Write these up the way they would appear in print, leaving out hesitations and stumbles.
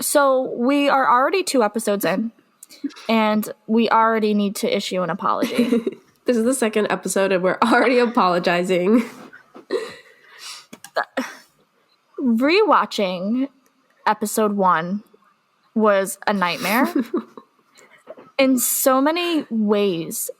So we are already 2 episodes in, and we already need to issue an apology. This is the 2nd episode, and we're already apologizing. Rewatching episode 1 was a nightmare in so many ways.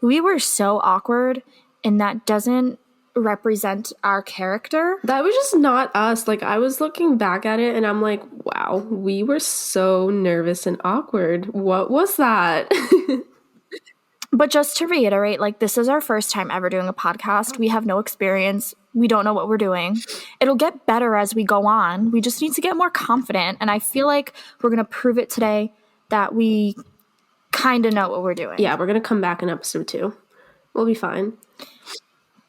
We were so awkward, and that doesn't represent our character. That was just not us. Like, I was looking back at it and I'm like, wow, we were so nervous and awkward. What was that? But just to reiterate, like, this is our first time ever doing a podcast. We have no experience. We don't know what we're doing. It'll get better as we go on. We just need to get more confident. And I feel like we're going to prove it today that we kind of know what we're doing. Yeah, we're going to come back in episode 2. We'll be fine.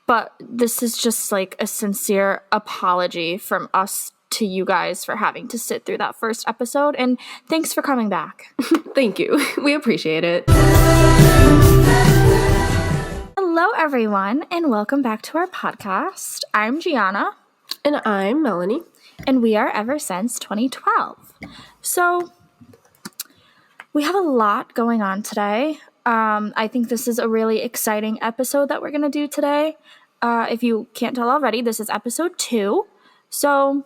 But this is just like a sincere apology from us to you guys for having to sit through that first episode. And thanks for coming back. Thank you. We appreciate it. Hello, everyone, and welcome back to our podcast. I'm Gianna. And I'm Melanie. And we are Ever Since 2012. So we have a lot going on today. I think this is a really exciting episode that we're going to do today. If you can't tell already, this is episode 2. So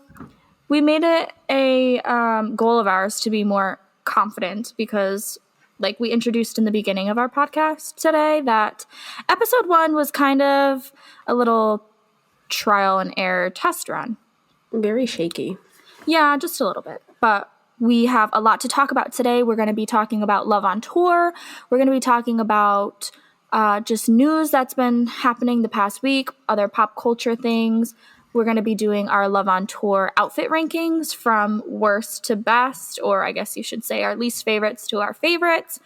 we made it a goal of ours to be more confident because, like we introduced in the beginning of our podcast today, that episode 1 was kind of a little trial and error test run. Very shaky. Yeah, just a little bit. But we have a lot to talk about today. We're going to be talking about Love on Tour. We're going to be talking about just news that's been happening the past week, other pop culture things. We're going to be doing our Love on Tour outfit rankings from worst to best, or I guess you should say our least favorites to our favorites.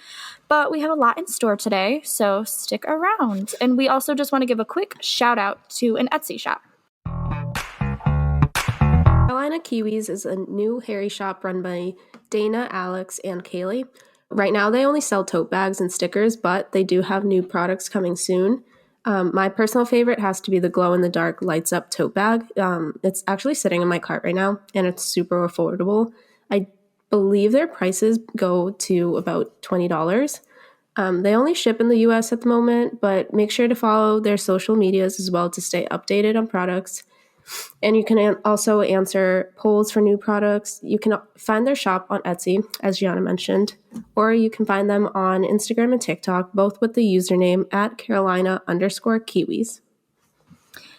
But we have a lot in store today, so stick around. And we also just want to give a quick shout out to an Etsy shop. Carolina Kiwis is a new Harry shop run by Dana, Alex, and Kaylee. Right now, they only sell tote bags and stickers, but they do have new products coming soon. My personal favorite has to be the glow-in-the-dark lights-up tote bag. It's actually sitting in my cart right now, and it's super affordable. I believe their prices go to about $20. They only ship in the US at the moment, but make sure to follow their social medias as well to stay updated on products. And you can also answer polls for new products. You can find their shop on Etsy, as Gianna mentioned, or you can find them on Instagram and TikTok, both with the username @Carolina_Kiwis.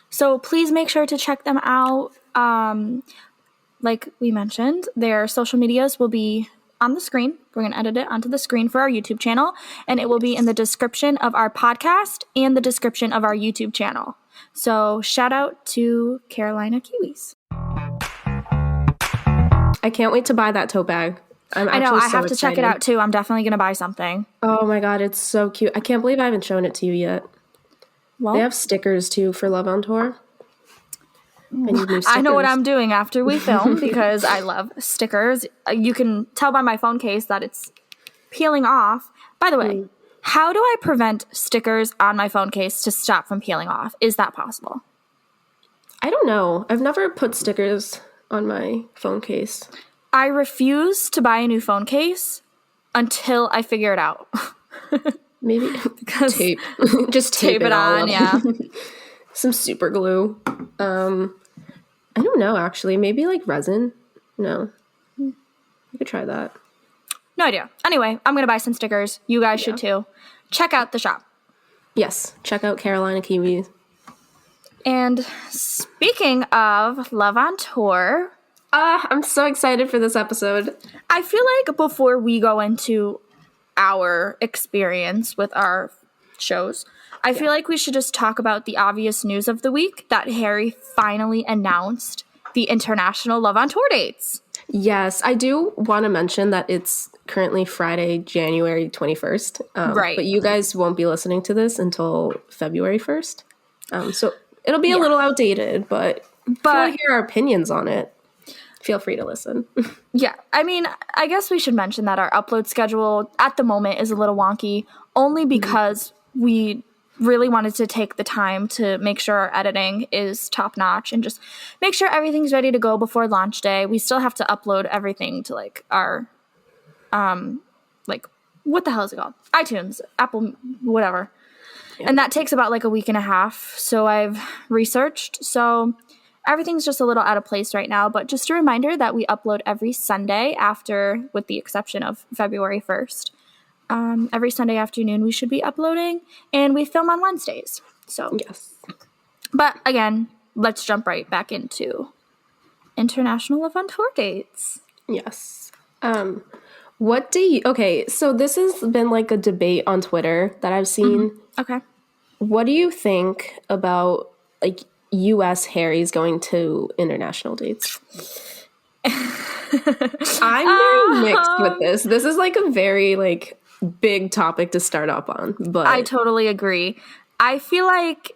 So please make sure to check them out. Like we mentioned, their social medias will be on the screen. We're going to edit it onto the screen for our YouTube channel, and it will be in the description of our podcast and the description of our YouTube channel. So shout out to Carolina Kiwis. I can't wait to buy that tote bag. I know, I have to check it out too. I'm definitely going to buy something. Oh my God, it's so cute. I can't believe I haven't shown it to you yet. Well, they have stickers too for Love on Tour. I know what I'm doing after we film because I love stickers. You can tell by my phone case that it's peeling off. By the way, how do I prevent stickers on my phone case to stop from peeling off? Is that possible? I don't know. I've never put stickers on my phone case. I refuse to buy a new phone case until I figure it out. Maybe because tape. Just tape it on, yeah. Some super glue. I don't know, actually. Maybe like resin. No. I could try that. No idea. Anyway, I'm going to buy some stickers. You guys should too. Check out the shop. Yes. Check out Carolina Kiwis. And speaking of Love on Tour, I'm so excited for this episode. I feel like before we go into our experience with our shows, I feel like we should just talk about the obvious news of the week that Harry finally announced the international Love on Tour dates. Yes, I do want to mention that it's currently Friday, January 21st. Right. But you guys won't be listening to this until February 1st. So it'll be a little outdated, but if you want to hear our opinions on it, feel free to listen. Yeah. I mean, I guess we should mention that our upload schedule at the moment is a little wonky, only because we really wanted to take the time to make sure our editing is top notch and just make sure everything's ready to go before launch day. We still have to upload everything to like our like what the hell is it called? iTunes, Apple, whatever. Yeah. And that takes about like a week and a half. So I've researched. So everything's just a little out of place right now. But just a reminder that we upload every Sunday after, with the exception of February 1st. Every Sunday afternoon we should be uploading, and we film on Wednesdays. So yes. But again, let's jump right back into International Love on Tour dates. Yes. Okay, so this has been like a debate on Twitter that I've seen. Mm-hmm. Okay. What do you think about like US Harrys going to international dates? I'm very mixed with this. This is like a very like big topic to start up on, but I totally agree. I feel like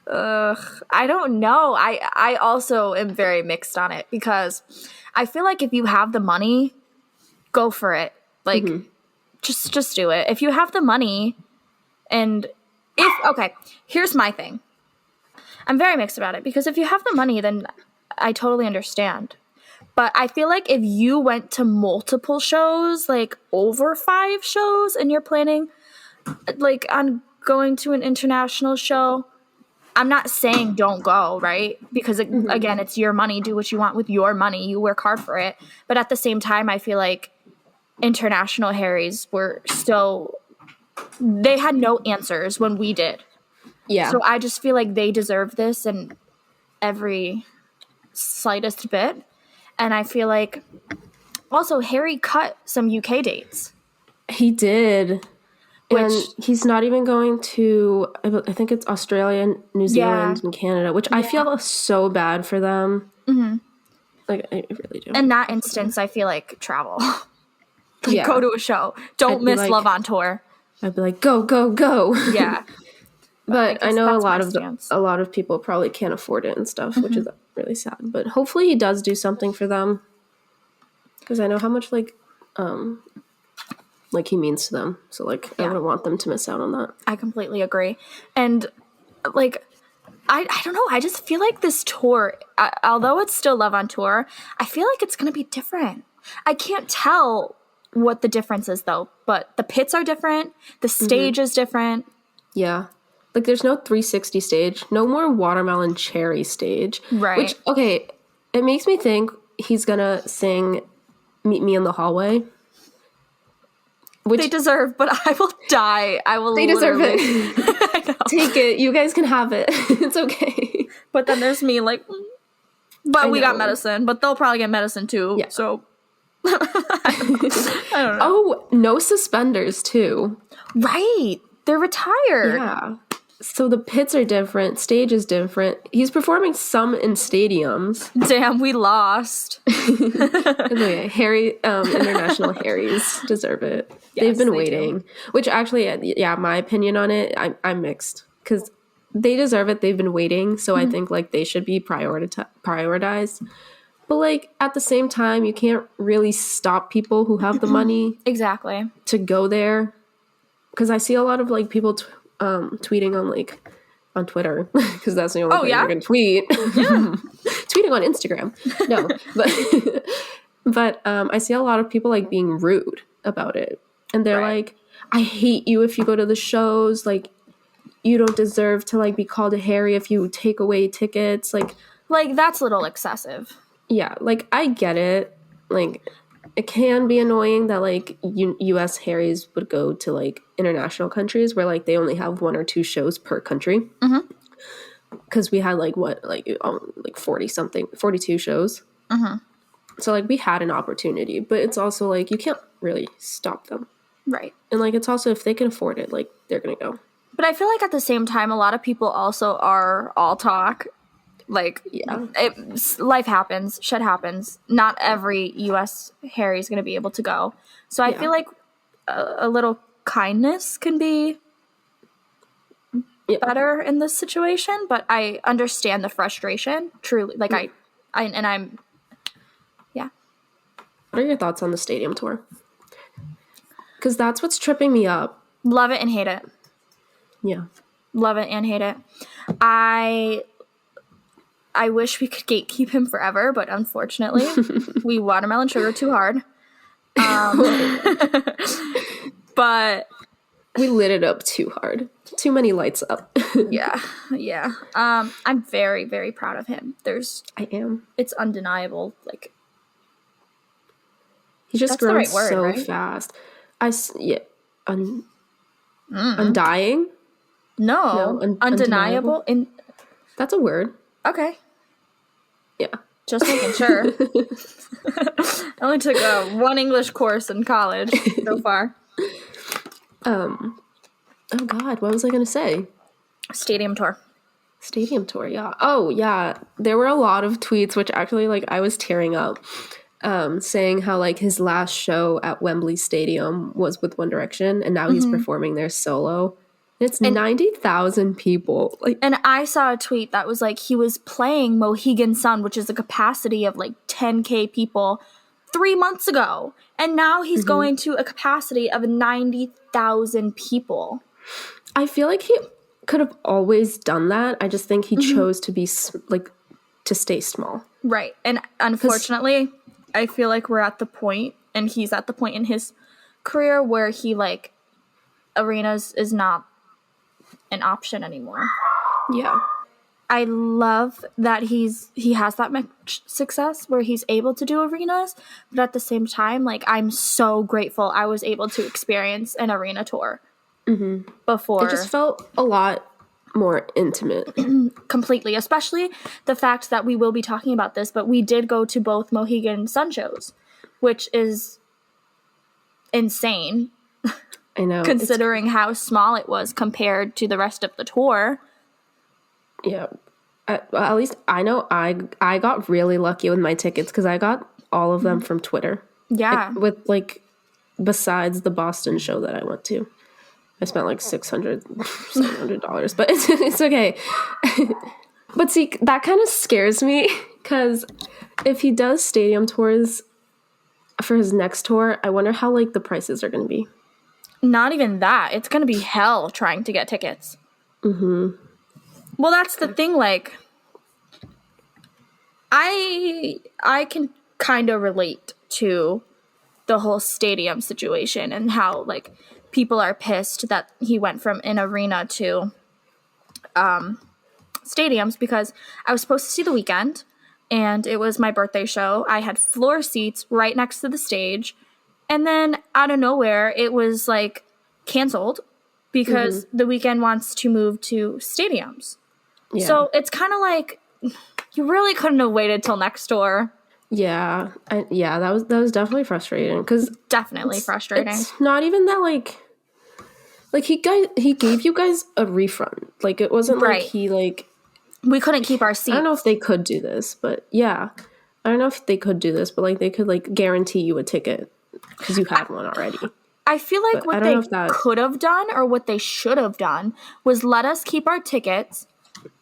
I don't know. I also am very mixed on it because I feel like if you have the money, go for it. Like just do it. If you have the money, and here's my thing. I'm very mixed about it because if you have the money, then I totally understand. But I feel like if you went to multiple shows, like over 5 shows, and you're planning like on going to an international show, I'm not saying don't go, right? Because again, it's your money. Do what you want with your money. You work hard for it. But at the same time, I feel like international Harrys were still, they had no answers when we did. Yeah. So I just feel like they deserve this in every slightest bit. And I feel like also Harry cut some UK dates. He did. And he's not even going to, I think it's Australia, New Zealand, and Canada, which I feel so bad for them. Mm-hmm. Like, I really do. In that instance, I feel like travel. Go to a show. Don't miss Love on Tour. I'd be like, go, go, go. Yeah. But I know a lot of people probably can't afford it and stuff, which is really sad. But hopefully he does do something for them. Because I know how much, like he means to them. So, like, I wouldn't want them to miss out on that. I completely agree. And, like, I don't know. I just feel like this tour, although it's still Love on Tour, I feel like it's going to be different. I can't tell what the difference is, though. But the pits are different. The stage is different. Yeah. Like, there's no 360 stage. No more watermelon cherry stage. Right. Which, okay, it makes me think he's going to sing Meet Me in the Hallway. Which they deserve, but I will die. They deserve it. I know. Take it. You guys can have it. It's okay. But then there's me, like, but we got medicine. But they'll probably get medicine too. Yeah. So I don't know. Oh, no suspenders too. Right. They're retired. Yeah. So the pits are different. Stage is different. He's performing some in stadiums. Damn, we lost. Okay, international Harrys deserve it. Yes, they've been waiting. Which actually, my opinion on it, I'm mixed. Because they deserve it. They've been waiting. So I think, like, they should be prioritized. But, like, at the same time, you can't really stop people who have the money. Exactly. To go there. Because I see a lot of, like, people tweeting on Twitter because that's the only thing I can tweet. Yeah. Tweeting on Instagram. No, but I see a lot of people like being rude about it, and they're like, "I hate you if you go to the shows. Like, you don't deserve to like be called a Harry if you take away tickets. Like that's a little excessive." Yeah, like I get it. Like, it can be annoying that, like, U.S. Harrys would go to, like, international countries where, like, they only have 1 or 2 shows per country. Because we had, like, 40-something, 42 shows. So, like, we had an opportunity. But it's also, like, you can't really stop them. Right. And, like, it's also, if they can afford it, like, they're going to go. But I feel like at the same time, a lot of people also are all talk. Like, life happens. Shit happens. Not every U.S. Harry is going to be able to go. So I feel like a little kindness can be better in this situation. But I understand the frustration, truly. Like, I'm... Yeah. What are your thoughts on the stadium tour? Because that's what's tripping me up. Love it and hate it. Yeah. Love it and hate it. I wish we could gatekeep him forever, but unfortunately, we watermelon sugar too hard. But we lit it up too hard. Too many lights up. yeah. I'm very, very proud of him. I am. It's undeniable. Like, he's just that's the grown right word, so right? fast. Undying? No, undeniable. That's a word. Okay, Yeah. just making sure. I only took one English course in college so far. Oh God, what was I gonna say? Stadium tour, yeah. Oh yeah, there were a lot of tweets which actually like I was tearing up, saying how like his last show at Wembley Stadium was with One Direction, and now he's performing there solo. It's 90,000 people. Like, and I saw a tweet that was like he was playing Mohegan Sun, which is a capacity of like 10K people, 3 months ago, and now he's going to a capacity of 90,000 people. I feel like he could have always done that. I just think he chose to be to stay small. Right. And unfortunately, I feel like we're at the point, and he's at the point in his career where he like arenas is not an option anymore. Yeah. I love that he has that much success where he's able to do arenas, but at the same time, like, I'm so grateful I was able to experience an arena tour before. It just felt a lot more intimate. Completely, especially the fact that we will be talking about this, but we did go to both Mohegan Sun shows, which is insane. I know. Considering how small it was compared to the rest of the tour. Yeah. At least I know I got really lucky with my tickets because I got all of them from Twitter. Yeah. With like, besides the Boston show that I went to. I spent like $700, but it's okay. But see, that kind of scares me because if he does stadium tours for his next tour, I wonder how like the prices are going to be. Not even that. It's going to be hell trying to get tickets. Well, that's the thing. Like, I can kind of relate to the whole stadium situation and how like people are pissed that he went from an arena to stadiums, because I was supposed to see The Weeknd, and it was my birthday show. I had floor seats right next to the stage. And then out of nowhere, it was like canceled because The Weeknd wants to move to stadiums. Yeah. So it's kind of like you really couldn't have waited till next tour. Yeah, that was definitely frustrating because frustrating. It's not even that like he gave you guys a refund. Like it wasn't like he like we couldn't keep our seats. I don't know if they could do this, but yeah, I don't know if they could do this, but like they could like guarantee you a ticket. Because you had one already. I feel like what they could have done or what they should have done was let us keep our tickets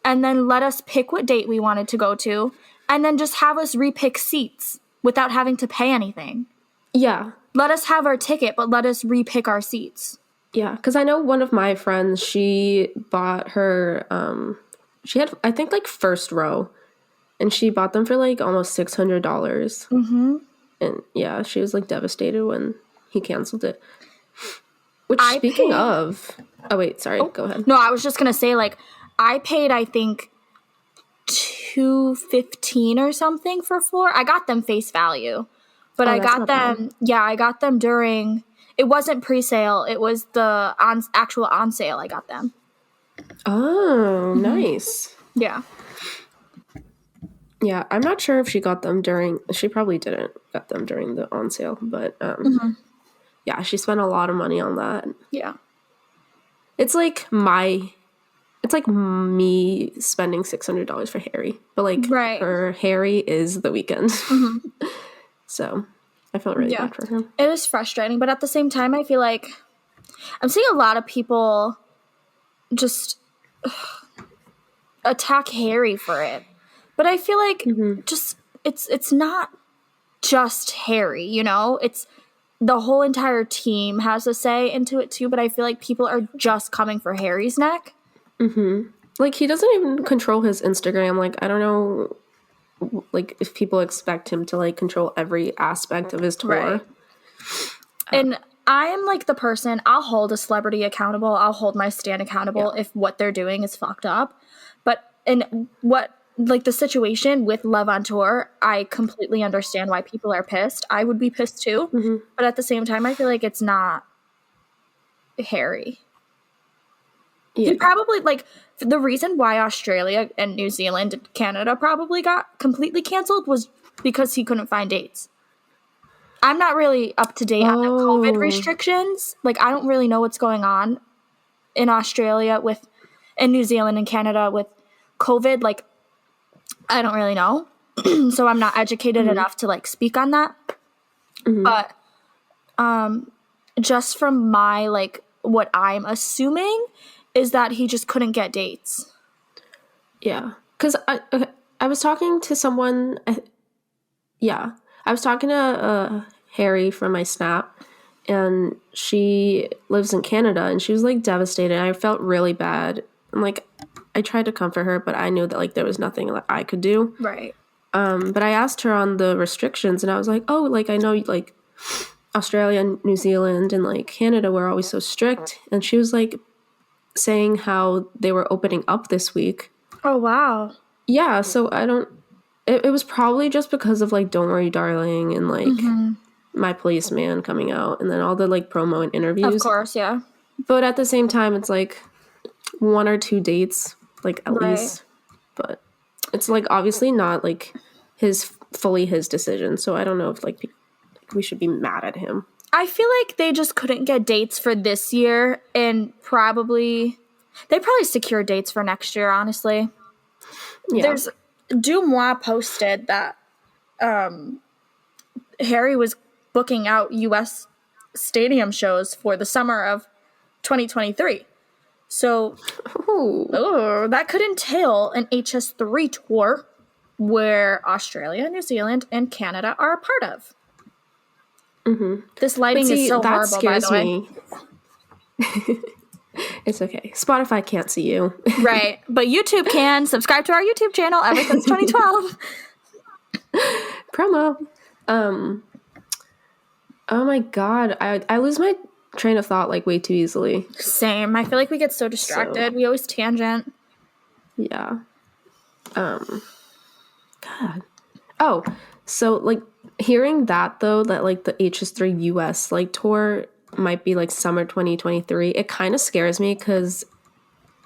and then let us pick what date we wanted to go to and then just have us repick seats without having to pay anything. Yeah. Let us have our ticket, but let us repick our seats. Yeah, because I know one of my friends, she bought her, she had, I think, like first row, and she bought them for like almost $600. And yeah, she was like devastated when he canceled it. Which, speaking of, oh wait, sorry, go ahead. No, I was just gonna say, like, I paid, I think, $215 or something for 4. I got them face value, but I got them. Yeah, I got them during. It wasn't pre-sale. It was the actual on sale. I got them. Oh, nice. Yeah. Yeah, I'm not sure if she got them during. She probably didn't get them during the on sale, but yeah, she spent a lot of money on that. Yeah, it's like me spending $600 for Harry, but like for Harry is The Weeknd. So I felt really bad for him. It was frustrating, but at the same time, I feel like I'm seeing a lot of people just attack Harry for it. But I feel like just it's not just Harry, you know? It's the whole entire team has a say into it too, but I feel like people are just coming for Harry's neck. Mm-hmm. Like, he doesn't even control his Instagram. Like, I don't know, like, if people expect him to, like, control every aspect of his tour. Right. And I am, like, the person, I'll hold a celebrity accountable. I'll hold my stan accountable if what they're doing is fucked up. But in what, like, the situation with Love on Tour, I completely understand why people are pissed. I would be pissed too. Mm-hmm. But at the same time, I feel like it's not Harry. Yeah. He probably, like, the reason why Australia and New Zealand and Canada probably got completely canceled was because he couldn't find dates. I'm not really up to date on the COVID restrictions. Like, I don't really know what's going on in Australia in New Zealand and Canada with COVID. Like, I don't really know. So I'm not educated enough to, like, speak on that. Mm-hmm. But just from my, like, what I'm assuming is that he just couldn't get dates. Yeah. Because I was talking to someone, I was talking to Harry from my Snap, and she lives in Canada, and she was, like, devastated. I felt really bad. And, like, I tried to comfort her, but I knew that, like, there was nothing that I could do. Right. But I asked her on the restrictions, and I was like, oh, like, I know, like, Australia and New Zealand and, like, Canada were always so strict. And she was, like, saying how they were opening up this week. Oh, wow. Yeah, so I don't... It was probably just because of, like, Don't Worry, Darling and, like, My Policeman coming out, and then all the, like, promo and interviews. Of course, yeah. But at the same time, it's, like, 1 or 2 dates, like, at least. But it's, like, obviously not, like, fully his decision, so I don't know if, like, we should be mad at him. I feel like they just couldn't get dates for this year, and they probably secured dates for next year, honestly. Yeah. Dumois posted that Harry was booking out U.S. stadium shows for the summer of 2023. So that could entail an Hs3 tour where Australia, New Zealand, and Canada are a part of. Mm-hmm. This lighting is so horrible, by the way. Me. It's okay. Spotify can't see you. Right. But YouTube can. Subscribe to our YouTube channel ever since 2012. Promo. Oh my god. I lose my train of thought, like, way too easily. Same. I feel like we get so distracted. We always tangent. Yeah. God. Oh, so, like, hearing that, though, that, like, the Hs3 US, like, tour might be, like, summer 2023, it kind of scares me because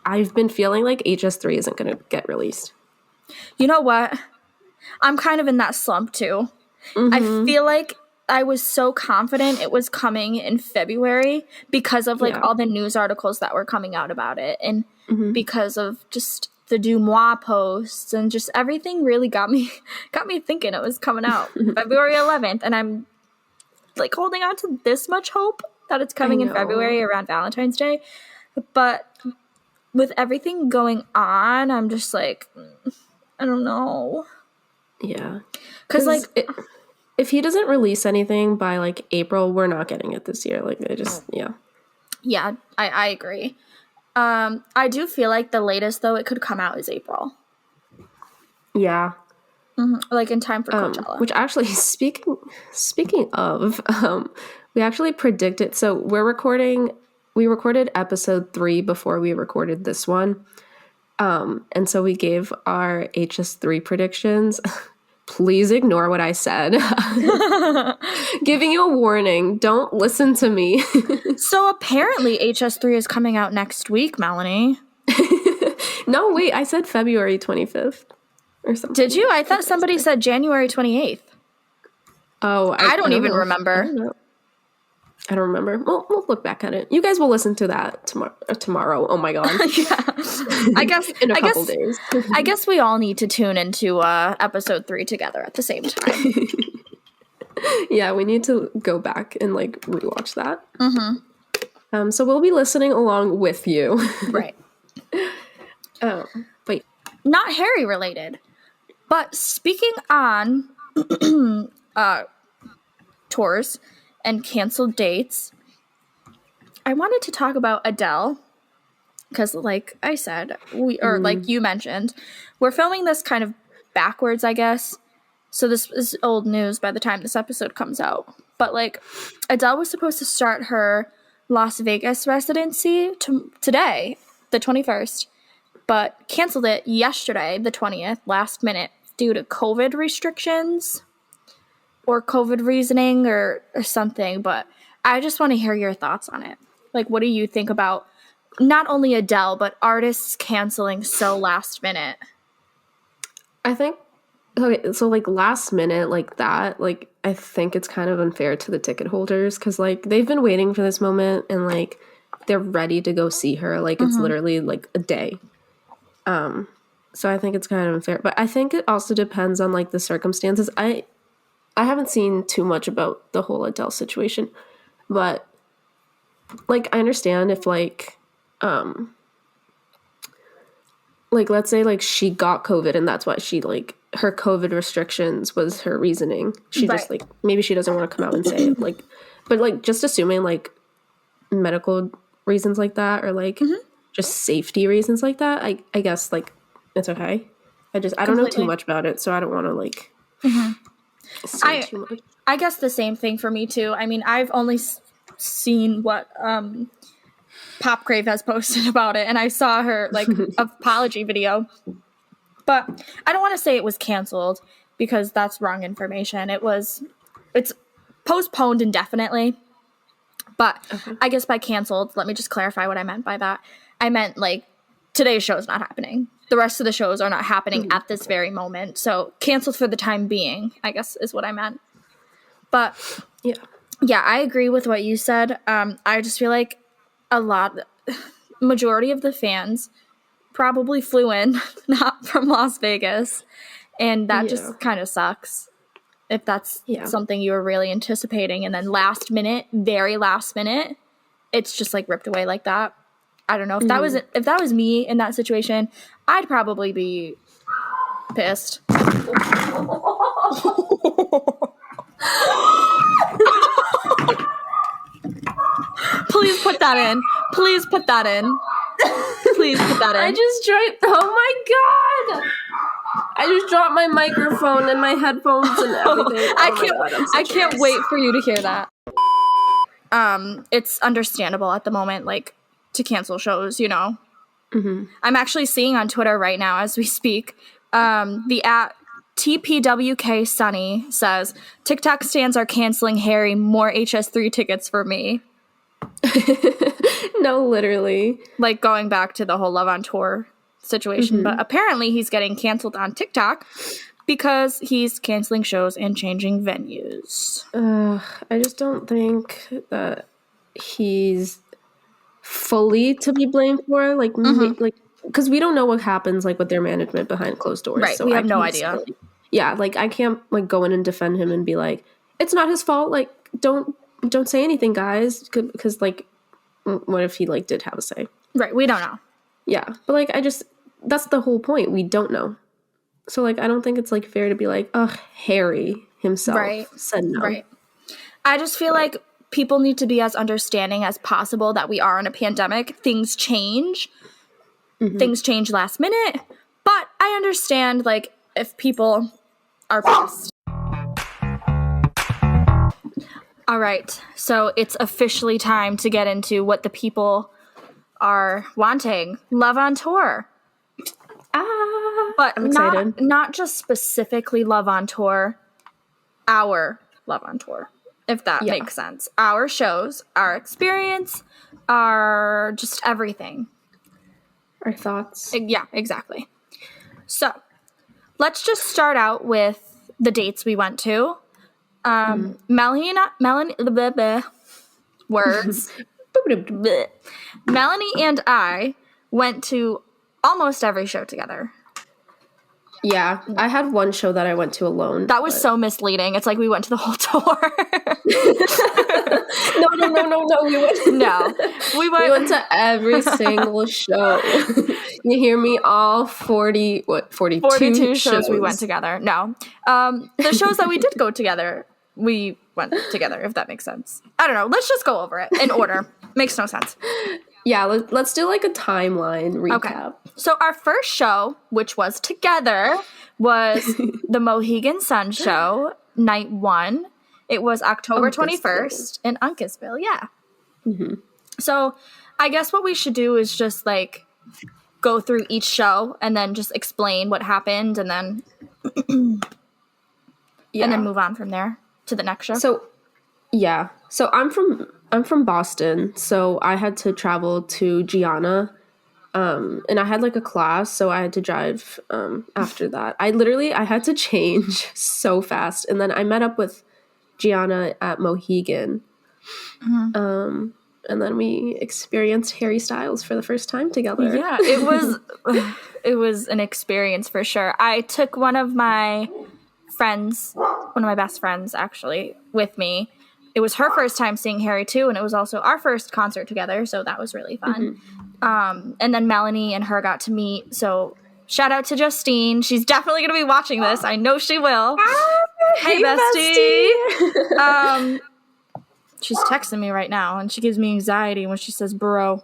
I've been feeling like Hs3 isn't going to get released. You know what? I'm kind of in that slump, too. Mm-hmm. I feel like I was so confident it was coming in February because of, like, all the news articles that were coming out about it, and because of just the Dumois posts, and just everything really got me thinking it was coming out February 11th, and I'm, like, holding on to this much hope that it's coming in February around Valentine's Day. But with everything going on, I'm just like, I don't know. Yeah. Because, like, if he doesn't release anything by, like, April, we're not getting it this year. Like, Yeah, I agree. I do feel like the latest, though, it could come out is April. Yeah. Mm-hmm. Like, in time for Coachella. Which actually, speaking of, we actually predicted, so we recorded episode 3 before we recorded this one. And so we gave our Hs3 predictions. Please ignore what I said. Giving you a warning. Don't listen to me. So apparently Hs3 is coming out next week, Melanie. No, wait, I said February 25th or something. Did you? I thought somebody said January 28th. Oh, I don't even remember. I don't remember. We'll look back at it. You guys will listen to that tomorrow. Oh my god. Yeah. I guess in a couple days. I guess we all need to tune into episode 3 together at the same time. Yeah, we need to go back and, like, rewatch that. Mm-hmm. So we'll be listening along with you. Right. Wait. Not Harry related, but speaking on tours and canceled dates. I wanted to talk about Adele because, like I said, like you mentioned, we're filming this kind of backwards, I guess. So this is old news by the time this episode comes out. But, like, Adele was supposed to start her Las Vegas residency today, the 21st, but canceled it yesterday, the 20th, last minute, due to COVID restrictions or COVID reasoning or something. But I just want to hear your thoughts on it. Like, what do you think about not only Adele, but artists canceling so last minute? I think, okay, so, like, last minute like that, like, I think it's kind of unfair to the ticket holders because, like, they've been waiting for this moment and, like, they're ready to go see her. Like, it's literally, like, a day. So I think it's kind of unfair. But I think it also depends on, like, the circumstances. I haven't seen too much about the whole Adele situation. But, like, I understand if, like, let's say, like, she got COVID and that's why she, like, her COVID restrictions was her reasoning. She just, like, maybe she doesn't want to come out and say it. Like, but, like, just assuming, like, medical reasons like that or, like, just safety reasons like that, I guess, like, it's okay. I don't know too much about it, so I don't want to, like, say too much. I guess the same thing for me, too. I mean, I've only seen what Pop Crave has posted about it, and I saw her, like, apology video. But I don't want to say it was canceled because that's wrong information. It's postponed indefinitely. But I guess by canceled, let me just clarify what I meant by that. I meant, like, today's show is not happening. The rest of the shows are not happening at this very moment. So canceled for the time being, I guess, is what I meant. But yeah, I agree with what you said. I just feel like majority of the fans probably flew in, not from Las Vegas. And that just kind of sucks. If that's something you were really anticipating. And then last minute, very last minute, it's just, like, ripped away like that. I don't know. If that was me in that situation, I'd probably be pissed. Please put that in. Please put that in. Please put that in. I just dropped. Oh my god! I just dropped my microphone and my headphones and everything. I can't wait for you to hear that. It's understandable at the moment, like, to cancel shows, you know. I'm actually seeing on Twitter right now as we speak, the @TPWK Sunny says, TikTok stans are canceling Harry, more HS3 tickets for me. No, literally. Like, going back to the whole Love on Tour situation. But apparently he's getting canceled on TikTok because he's canceling shows and changing venues. I just don't think that he's fully to be blamed for, like, like, because we don't know what happens, like, with their management behind closed doors. Right, so we have no idea. Like, I can't, like, go in and defend him and be like, it's not his fault. Like, don't say anything, guys, because, like, what if he, like, did have a say? Right, we don't know. Yeah, but, like, that's the whole point. We don't know. So, like, I don't think it's, like, fair to be like, oh, Harry himself said no. Right. I just feel like people need to be as understanding as possible that we are in a pandemic. Things change. Things change last minute. But I understand, like, if people are pissed. All right. So it's officially time to get into what the people are wanting. Love on Tour. But I'm excited. Not just specifically Love on Tour, our Love on Tour, if that makes sense. Our shows, our experience, our just everything. Our thoughts. Yeah, exactly. So let's just start out with the dates we went to. Melanie, words. Melanie and I went to almost every show together. Yeah, I had one show that I went to alone. That was so misleading. It's like we went to the whole tour. No. We went to every single show. You hear me? All 42 shows we went together. No. The shows that we did go together, we went together, if that makes sense. I don't know. Let's just go over it in order. Makes no sense. Yeah, let's do like a timeline recap. Okay. So our first show, which was together, was the Mohegan Sun show, night 1. It was October 21st in Uncasville. Yeah. Mm-hmm. So I guess what we should do is just like go through each show and then just explain what happened and then and then move on from there to the next show. So I'm from Boston, so I had to travel to Gianna, and I had like a class, so I had to drive after that. I had to change so fast, and then I met up with Gianna at Mohegan. Mm-hmm. And then we experienced Harry Styles for the first time together. Yeah, it was an experience for sure. I took one of my best friends actually, with me. It was her first time seeing Harry too, and it was also our first concert together, so that was really fun. Mm-hmm. And then Melanie and her got to meet, so shout out to Justine. She's definitely going to be watching this. I know she will. Hey, bestie. She's texting me right now, and she gives me anxiety when she says bro.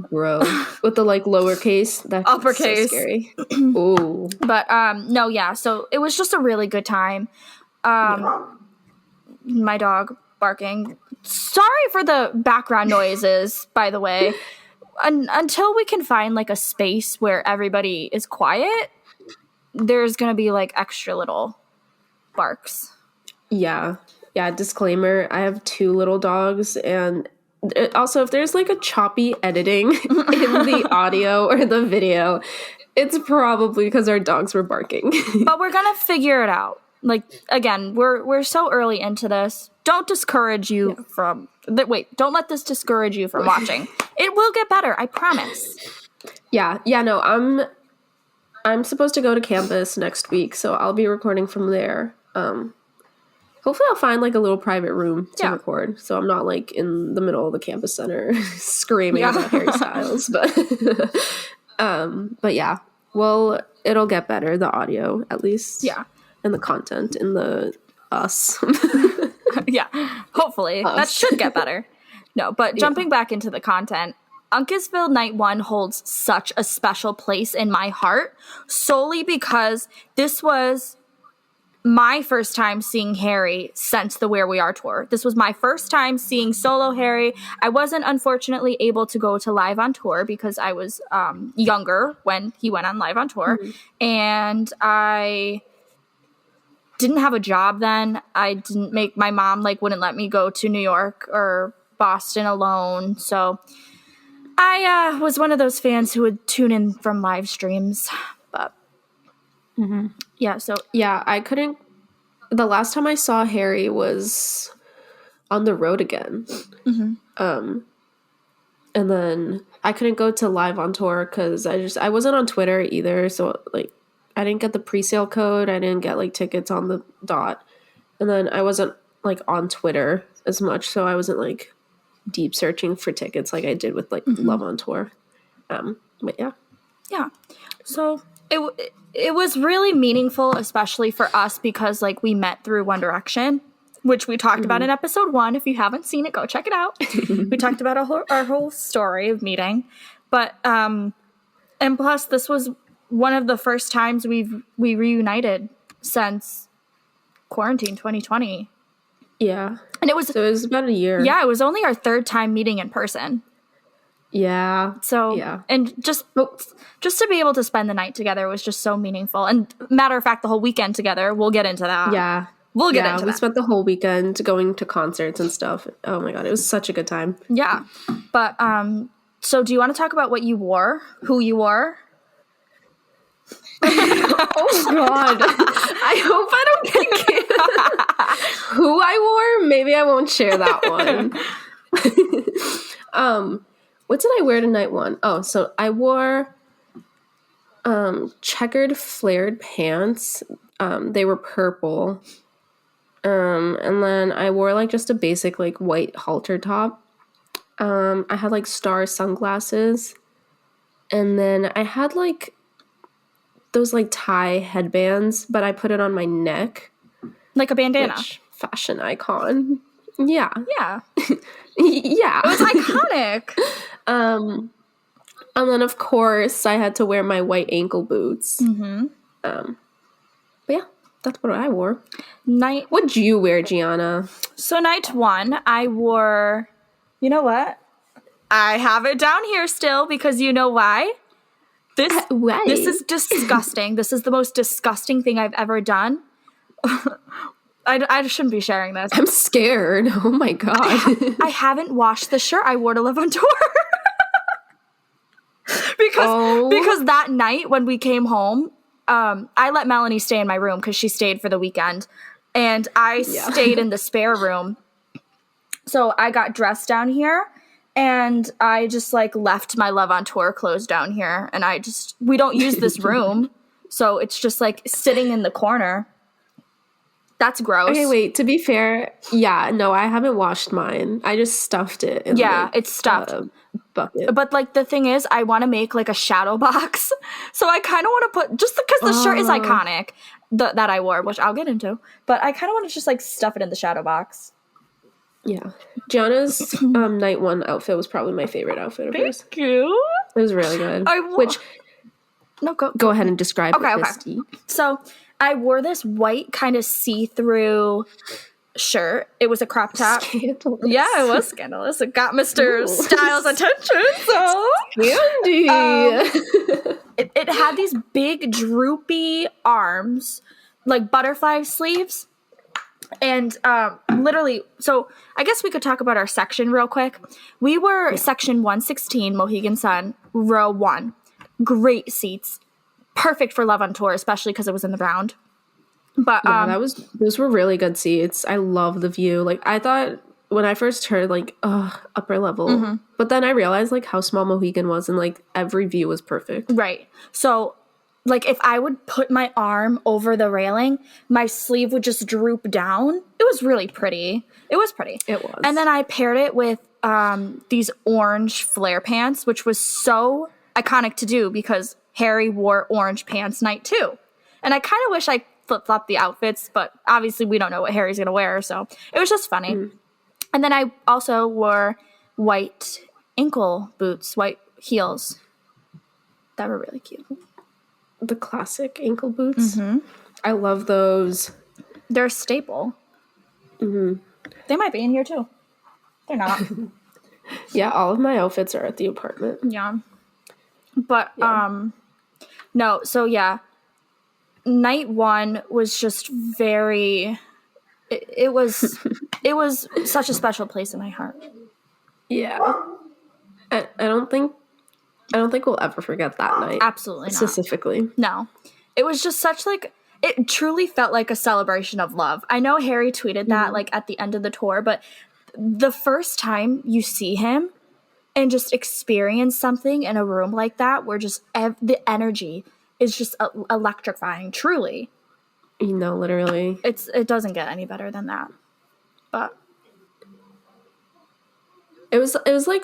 Bro. With the, like, lowercase. That's uppercase. So scary. Ooh. But, no, yeah, so it was just a really good time. My dog barking. Sorry for the background noises, by the way. Until we can find, like, a space where everybody is quiet, there's going to be, like, extra little barks. Yeah, disclaimer, I have 2 little dogs, and also if there's like a choppy editing in the audio or the video, it's probably because our dogs were barking. But we're gonna figure it out. Like, again, we're so early into this. Don't discourage you from don't let this discourage you from watching. It will get better, I promise. No, I'm supposed to go to campus next week, so I'll be recording from there. Hopefully I'll find like a little private room to record, so I'm not like in the middle of the campus center screaming about Harry Styles. But yeah, well, it'll get better, the audio at least. Yeah, and the content and the us. Yeah, hopefully that should get better. No, but jumping back into the content, Uncasville Night 1 holds such a special place in my heart, solely because this was my first time seeing Harry since the Where We Are tour. This was my first time seeing solo Harry. I wasn't unfortunately able to go to Live on Tour because I was younger when he went on Live on Tour. Mm-hmm. And I didn't have a job then. My mom wouldn't let me go to New York or Boston alone. So I was one of those fans who would tune in from live streams. But I couldn't. The last time I saw Harry was on the road again. Mm-hmm. And then I couldn't go to Live on Tour because I wasn't on Twitter either. So like I didn't get the pre-sale code. I didn't get like tickets on the dot. And then I wasn't like on Twitter as much. So I wasn't like deep searching for tickets like I did with like Love on Tour. But yeah. Yeah. So it was really meaningful, especially for us because like we met through One Direction, which we talked about in episode 1. If you haven't seen it, go check it out. We talked about our whole story of meeting, but and plus this was one of the first times we reunited since quarantine 2020. Yeah, and it was about a year. Yeah, it was only our 3rd time meeting in person. Yeah. So, yeah. And just to be able to spend the night together was just so meaningful. And matter of fact, the whole weekend together, we'll get into that. Yeah. We'll get into that. We spent the whole weekend going to concerts and stuff. Oh my God, it was such a good time. Yeah. But, so do you want to talk about what you wore? Who you wore? Oh God. I hope I don't get who I wore. Maybe I won't share that one. What did I wear to night 1? Oh, so I wore checkered flared pants. They were purple. And then I wore like just a basic like white halter top. I had like star sunglasses. And then I had like those like tie headbands, but I put it on my neck. Like a bandana. fashion icon. Yeah. Yeah. Yeah. It was iconic. And then, of course, I had to wear my white ankle boots. Mm-hmm. But yeah, that's what I wore. Night. What'd you wear, Gianna? So night one, I wore, you know what? I have it down here still because you know why? Why? This is disgusting. This is the most disgusting thing I've ever done. I shouldn't be sharing this. I'm scared. Oh my God. I haven't washed the shirt I wore to live on tour. because that night when we came home, I let Melanie stay in my room because she stayed for the weekend. And I stayed in the spare room. So I got dressed down here. And I just like left my Love on Tour clothes down here. And we don't use this room. So it's just like sitting in the corner. That's gross. Okay, wait, to be fair, yeah, no, I haven't washed mine. I just stuffed it in it's stuffed. Bucket. But like the thing is, I want to make like a shadow box. So I kind of want to put, just because the shirt is iconic that I wore, which I'll get into. But I kind of want to just like stuff it in the shadow box. Yeah. Gianna's night one outfit was probably my favorite outfit of hers. Thank you. It was really good. Go ahead and describe it, Christy. So I wore this white kind of see-through shirt. It was a crop top. Scandalous. Yeah, it was scandalous. It got Mr. Styles' attention. So Candy. It had these big droopy arms, like butterfly sleeves. And literally, so I guess we could talk about our section real quick. We were section 116, Mohegan Sun, row 1. Great seats. Perfect for Love on Tour, especially because it was in the round. But those were really good seats. I love the view. Like, I thought when I first heard like upper level, but then I realized like how small Mohegan was and like every view was perfect. Right. So like if I would put my arm over the railing, my sleeve would just droop down. It was really pretty. It was pretty. It was. And then I paired it with these orange flare pants, which was so iconic to do because Harry wore orange pants night 2. And I kind of wish I flip-flopped the outfits, but obviously we don't know what Harry's going to wear, so it was just funny. And then I also wore white ankle boots, white heels. That were really cute. The classic ankle boots. I love those. They're a staple. They might be in here too. They're not. Yeah, all of my outfits are at the apartment. Yeah. But, no, so yeah. Night 1 was just very... It was such a special place in my heart. Yeah. I don't think we'll ever forget that night. Absolutely not. Specifically. No. It was just such like... It truly felt like a celebration of love. I know Harry tweeted that like at the end of the tour, but the first time you see him and just experience something in a room like that where just the energy is just electrifying, truly. You know, literally. It doesn't get any better than that. But it was like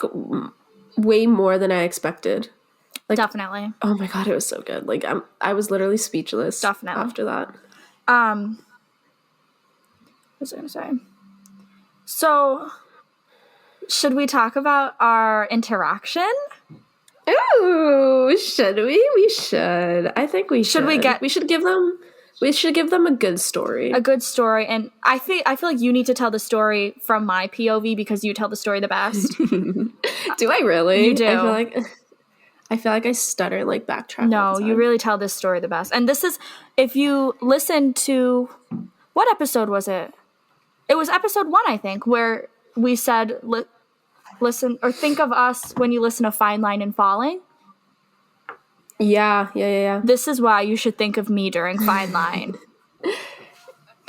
way more than I expected. Like, definitely. Oh my God, it was so good. Like I was literally speechless. Definitely. After that. What was I gonna say? So, should we talk about our interaction? Ooh, should we? We should. I think we should. We should give them a good story. A good story, and I feel like you need to tell the story from my POV because you tell the story the best. Do I really? You do. I feel like I stutter and like backtrack. No, you really tell this story the best. And this is, if you listen to, what episode was it? It was episode 1, I think, where we said, listen, or think of us when you listen to Fine Line and Falling. Yeah. This is why you should think of me during Fine Line.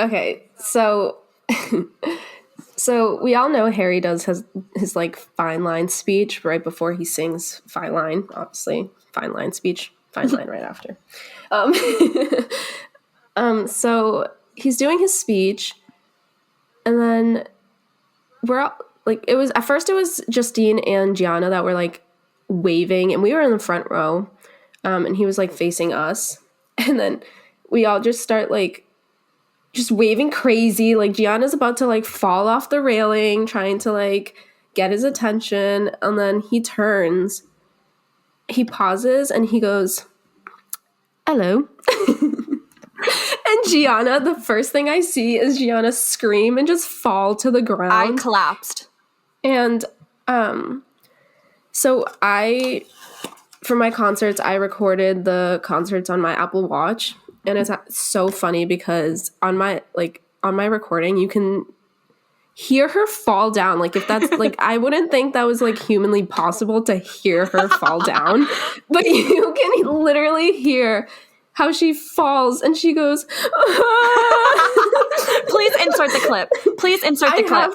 Okay, so we all know Harry does his like Fine Line speech right before he sings Fine Line, obviously. Fine Line speech, Fine Line right after. So he's doing his speech, and then we're all, like, it was Justine and Gianna that were like waving, and we were in the front row, and he was like facing us, and then we all just start like just waving crazy. Like, Gianna's about to, like, fall off the railing, trying to, like, get his attention. And then he turns, he pauses, and he goes, hello. And Gianna, the first thing I see is Gianna scream and just fall to the ground. I collapsed. And so for my concerts, I recorded the concerts on my Apple Watch. And it's so funny because on my recording, you can hear her fall down. Like, if that's, like, I wouldn't think that was, like, humanly possible to hear her fall down. But you can literally hear how she falls and she goes, Please insert the clip. Please insert the clip.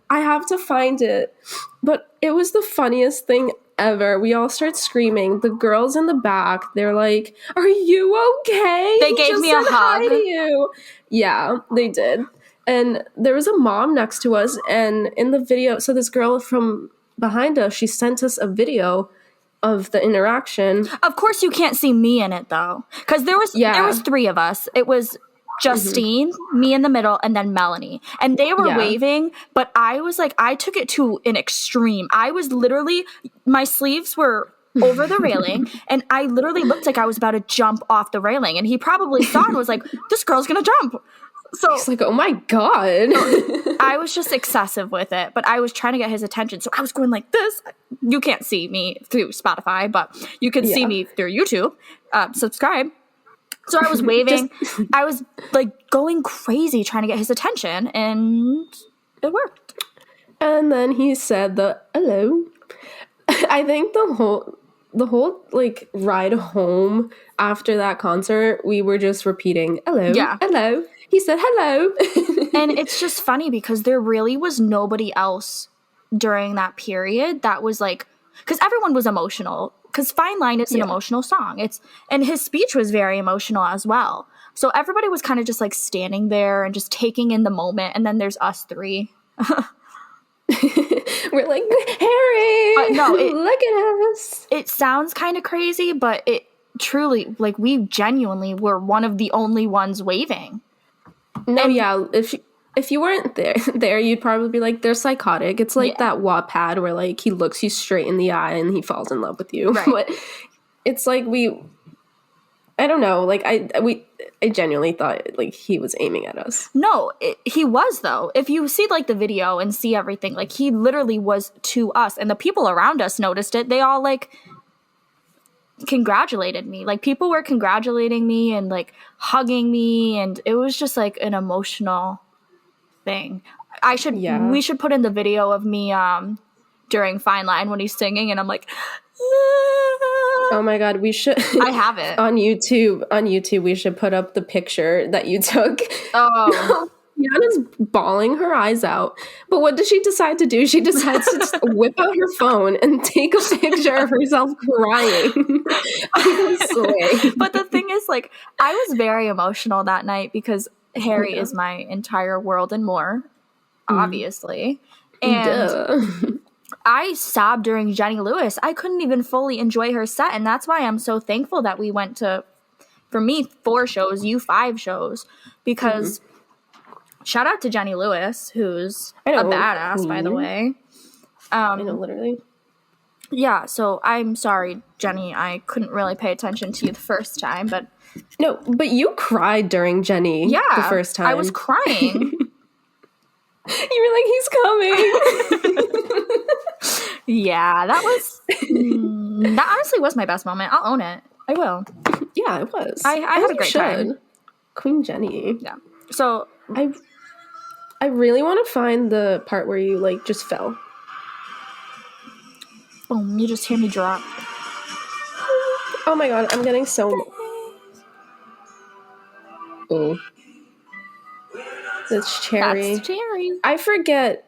I have to find it. But it was the funniest thing ever. We all start screaming. The girls in the back, they're like, are you okay? They gave me a hug. Hi to you. Yeah, they did. And there was a mom next to us, and in the video, so this girl from behind us, she sent us a video of the interaction. Of course you can't see me in it, though, because there was 3 of us. It was Justine, me in the middle, and then Melanie. And they were waving, but I was like, I took it to an extreme. I was literally, my sleeves were over the railing, and I literally looked like I was about to jump off the railing. And he probably saw and was like, this girl's gonna jump. So he's like, oh my God. I was just excessive with it, but I was trying to get his attention. So I was going like this. You can't see me through Spotify, but you can see me through YouTube. Subscribe. So I was waving. I was like going crazy trying to get his attention, and it worked. And then he said the hello. I think the whole like ride home after that concert, we were just repeating hello, hello. He said hello. And it's just funny because there really was nobody else during that period that was like, because everyone was emotional. Because Fine Line is an emotional song. And his speech was very emotional as well. So everybody was kind of just like standing there and just taking in the moment. And then there's us 3. We're like, Harry, but no, look at us. It sounds kind of crazy, but it truly, like, we genuinely were one of the only ones waving. No, and if you weren't there, you'd probably be like, they're psychotic. It's like that Wattpad where, like, he looks you straight in the eye and he falls in love with you. Right. But it's like I don't know. Like, I genuinely thought, like, he was aiming at us. No, he was, though. If you see, like, the video and see everything, like, he literally was to us. And the people around us noticed it. They all, like, congratulated me. Like, people were congratulating me and, like, hugging me. And it was just, like, an emotional thing. We should put in the video of me during Fine Line when he's singing. And I'm like... Oh my God, we should. I have it on YouTube. We should put up the picture that you took. Oh, Yana's bawling her eyes out. But what does she decide to do? She decides to just whip out her phone and take a picture of herself crying. But the thing is, like, I was very emotional that night because Harry is my entire world and more, obviously. And I sobbed during Jenny Lewis. I couldn't even fully enjoy her set, and that's why I'm so thankful that we went to, for me, 4 shows, you 5 shows, because shout out to Jenny Lewis, who's a badass, by the way. I know, literally. Yeah, so I'm sorry, Jenny, I couldn't really pay attention to you the first time, but... No, but you cried during Jenny the first time. I was crying. You were like, he's coming. Yeah, that was... that honestly was my best moment. I'll own it. I will. Yeah, it was. I had a great time. Queen Jenny. Yeah. So... I really want to find the part where you, like, just fell. Boom, you just hear me drop. Oh my God, I'm getting so... Oh. That's Cherry. That's Cherry. I forget.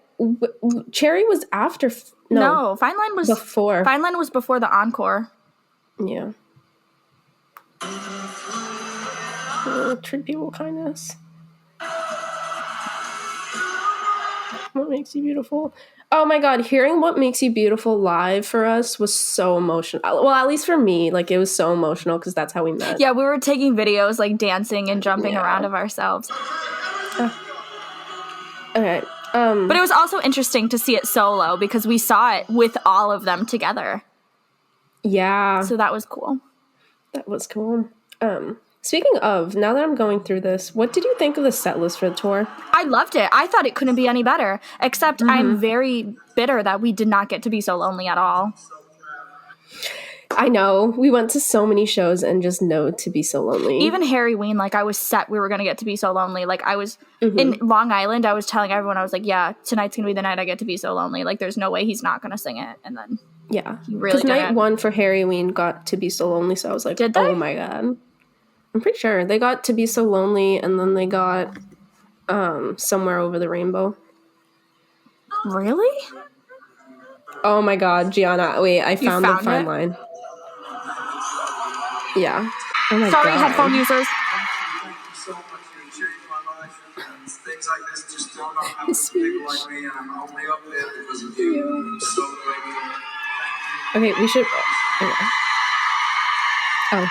Cherry was after... No, Fine Line was... Before. Fine Line was before the encore. Yeah. Treat people with kindness. What makes you beautiful? Oh my God, hearing What Makes You Beautiful live for us was so emotional. Well, at least for me, like, it was so emotional because that's how we met. Yeah, we were taking videos, like, dancing and jumping around of ourselves. Okay. But it was also interesting to see it solo because we saw it with all of them together. Yeah. So that was cool. That was cool. Speaking of, now that I'm going through this, what did you think of the set list for the tour? I loved it. I thought it couldn't be any better, except I'm very bitter that we did not get to be so lonely at all. I know. We went to so many shows and just know to be so lonely. Even Harry Ween, like, I was set we were going to get to be so lonely. Like, I was in Long Island, I was telling everyone, I was like, yeah, tonight's going to be the night I get to be so lonely. Like, there's no way he's not going to sing it. And then yeah. he really did. Because night didn't. 1 for Harry Ween got to be so lonely, so I was like, Did they? Oh my god. I'm pretty sure. They got to be so lonely, and then they got Somewhere Over the Rainbow. Really? Oh my god, Gianna. Wait, I found the fine it? line. Yeah. Oh my Sorry, god. headphone users. Thank you so much. You changed my life. And things like this just don't happen to people like me. And I'm only up there because of you. I'm so grateful. Okay, we should. Okay. Oh.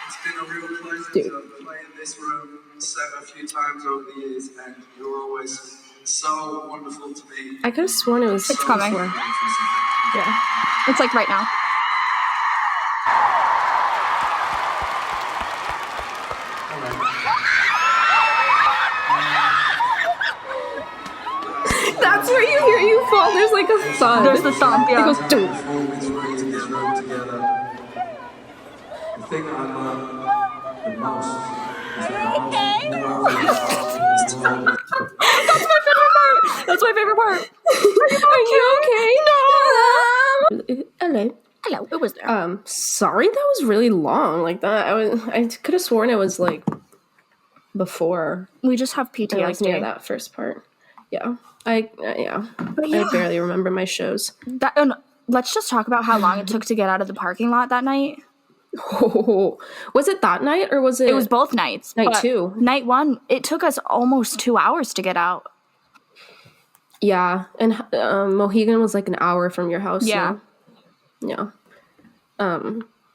It's been a real pleasure to play in this room set a few times over the years. And you're always so wonderful to me. I could have sworn it was. It's coming. Before. Yeah. It's like right now. That's where you hear you fall. There's like a thud. There's the thump, yeah. It goes doom. Before we three to get them together, the thing I love the most is that the most powerful That's my favorite part. Are you okay? No. Hello. Hello, it was there. Sorry, that was really long. Like that, I could have sworn it was like before. We just have PTSD. Like near that first part. Yeah. I barely remember my shows. Let's just talk about how long it took to get out of the parking lot that night. Oh, was it that night or was it? It was both nights. Night 2. Night 1, it took us almost 2 hours to get out. Yeah, and Mohegan was like an hour from your house. Yeah. So. Yeah.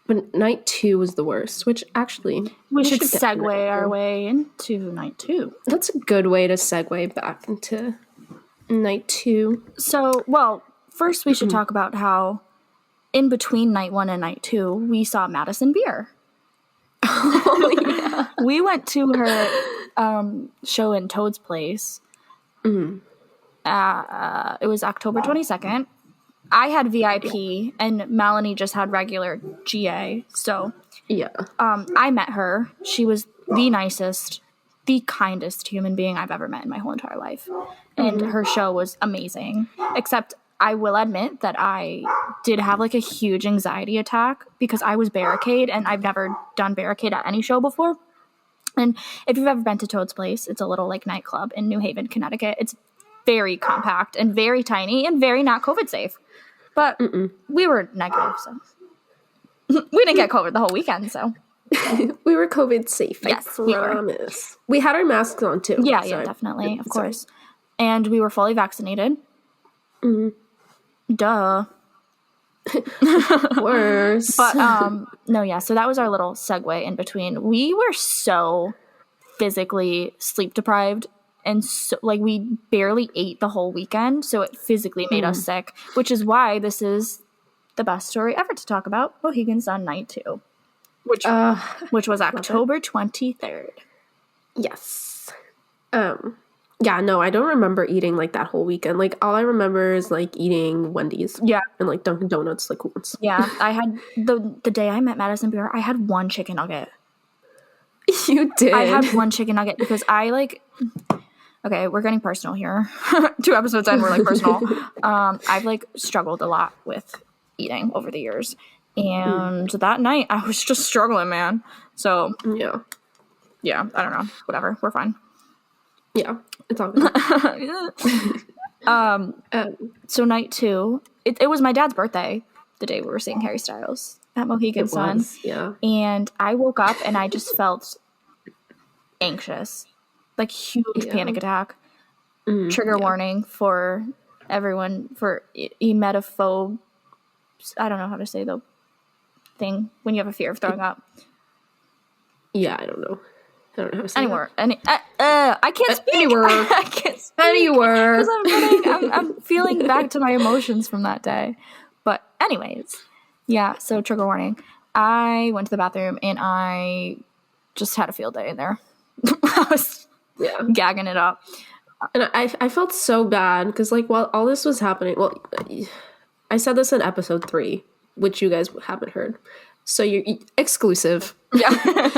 But night 2 was the worst, which actually we should segue our way into night 2. That's a good way to segue back into night 2. So, well, first we should talk about how in between night 1 and night 2, we saw Madison Beer. Oh, yeah. We went to her show in Toad's place. It was October 22nd. I had VIP, and Melanie just had regular GA. So, yeah. I met her. She was the nicest, the kindest human being I've ever met in my whole entire life. And her show was amazing. Except I will admit that I did have like a huge anxiety attack because I was barricade, and I've never done barricade at any show before. And if you've ever been to Toad's Place, it's a little like nightclub in New Haven, Connecticut. It's very compact and very tiny and very not COVID safe. But we were negative, so we didn't get COVID the whole weekend, so we were COVID safe. Yes, I we were. promise. We had our masks on too. Yeah, definitely, of course. And we were fully vaccinated. Duh. Worse. But no, yeah. So that was our little segue in between. We were so physically sleep deprived. And so, like, we barely ate the whole weekend, so it physically made us sick, which is why this is the best story ever to talk about, Mohegan Sun Night 2, which was October 23rd. Yes. Yeah, no, I don't remember eating, like, that whole weekend. Like, all I remember is, like, eating Wendy's. Yeah. And, like, Dunkin' Donuts, like, once. Yeah, I had, the day I met Madison Beer, I had one chicken nugget. You did? I had one chicken nugget because I, like... Okay, we're getting personal here. 2 episodes in, we're like personal. I've like struggled a lot with eating over the years. And that night I was just struggling, man. So yeah, I don't know. Whatever. We're fine. Yeah, it's all good. So night 2, it was my dad's birthday, the day we were seeing Harry Styles at Mohegan Sun. Yeah. And I woke up and I just felt anxious. Like, huge panic attack. Trigger warning for everyone for emetophobes. I don't know how to say the thing when you have a fear of throwing up. Yeah, I don't know. I don't know how to say Anywhere. I can't speak. Anywhere. I can't speak. Anywhere. Because I'm feeling back to my emotions from that day. But anyways, yeah, so trigger warning. I went to the bathroom and I just had a field day in there. I was gagging it up. And I felt so bad because, like, while all this was happening, well, I said this in episode 3, which you guys haven't heard. So you're exclusive. Yeah.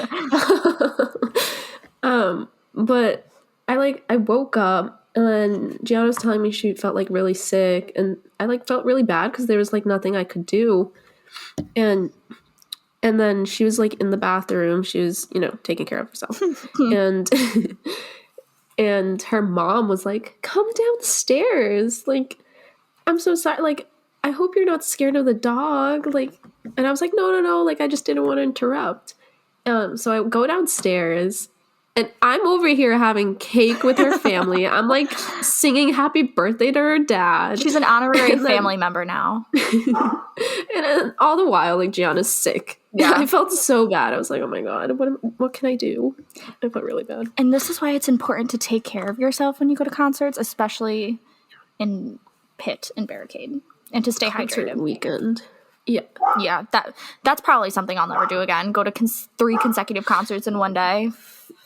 But I woke up and Gianna was telling me she felt like really sick, and I like felt really bad because there was like nothing I could do. And then she was like in the bathroom. She was, taking care of herself. and her mom was like, "Come downstairs. Like, I'm so sorry. Like, I hope you're not scared of the dog." Like, and I was like, no. Like, I just didn't want to interrupt. So I go downstairs and I'm over here having cake with her family. I'm like singing happy birthday to her dad. She's an honorary family member now. And then all the while, like, Gianna's sick. Yeah. I felt so bad. I was like, oh my God, what can I do? I felt really bad. And this is why it's important to take care of yourself when you go to concerts, especially in Pit and Barricade, and to stay hydrated. Weekend. Yeah. Yeah, that's probably something I'll never do again. Go to 3 consecutive concerts in one day.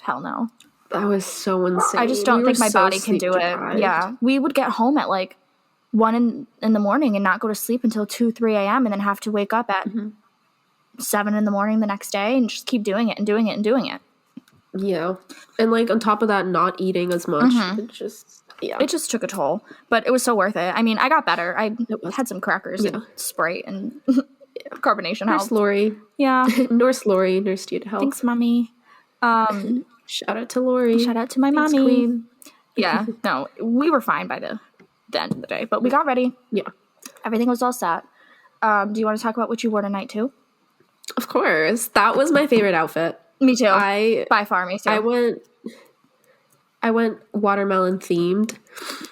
Hell no. That was so insane. I just don't think my body can do it. Yeah. We would get home at like 1 in the morning and not go to sleep until 2, 3 a.m. and then have to wake up at 7 in the morning the next day and just keep doing it and doing it and doing it. Yeah. And like on top of that, not eating as much. It just took a toll, but it was so worth it. I mean, I got better. I had some crackers and Sprite and carbonation helped. Nurse Lori. Yeah. Nurse Lori nursed you to help. Thanks, Mommy. Shout out to Lori. Shout out to my mommy. Queen. Yeah. No, we were fine by the end of the day, but we got ready. Yeah. Everything was all set. Do you want to talk about what you wore tonight too? Of course. That was my favorite outfit. Me too. By far, me too. I went watermelon themed.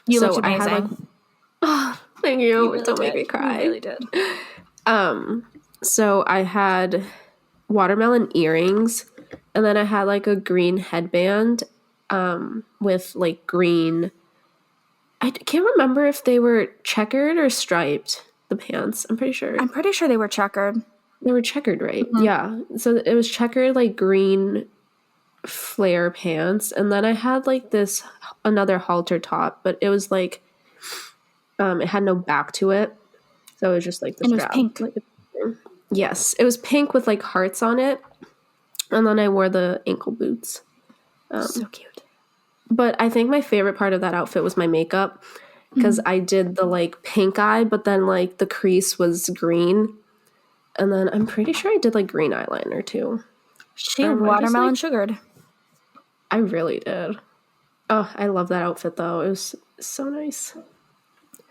You looked amazing. Thank you. Don't make me cry. You really did. So I had watermelon earrings, and then I had like a green headband with like green. I can't remember if they were checkered or striped, the pants. I'm pretty sure they were checkered. They were checkered, right? Mm-hmm. Yeah. So it was checkered, like green flare pants, and then I had like another halter top, but it was like it had no back to it, so it was just like this. And it was pink. Yes, it was pink with like hearts on it, and then I wore the ankle boots. So cute. But I think my favorite part of that outfit was my makeup, because I did the like pink eye, but then like the crease was green, and then I'm pretty sure I did like green eyeliner too. She watermelon sugared. I really did. Oh, I love that outfit though. It was so nice.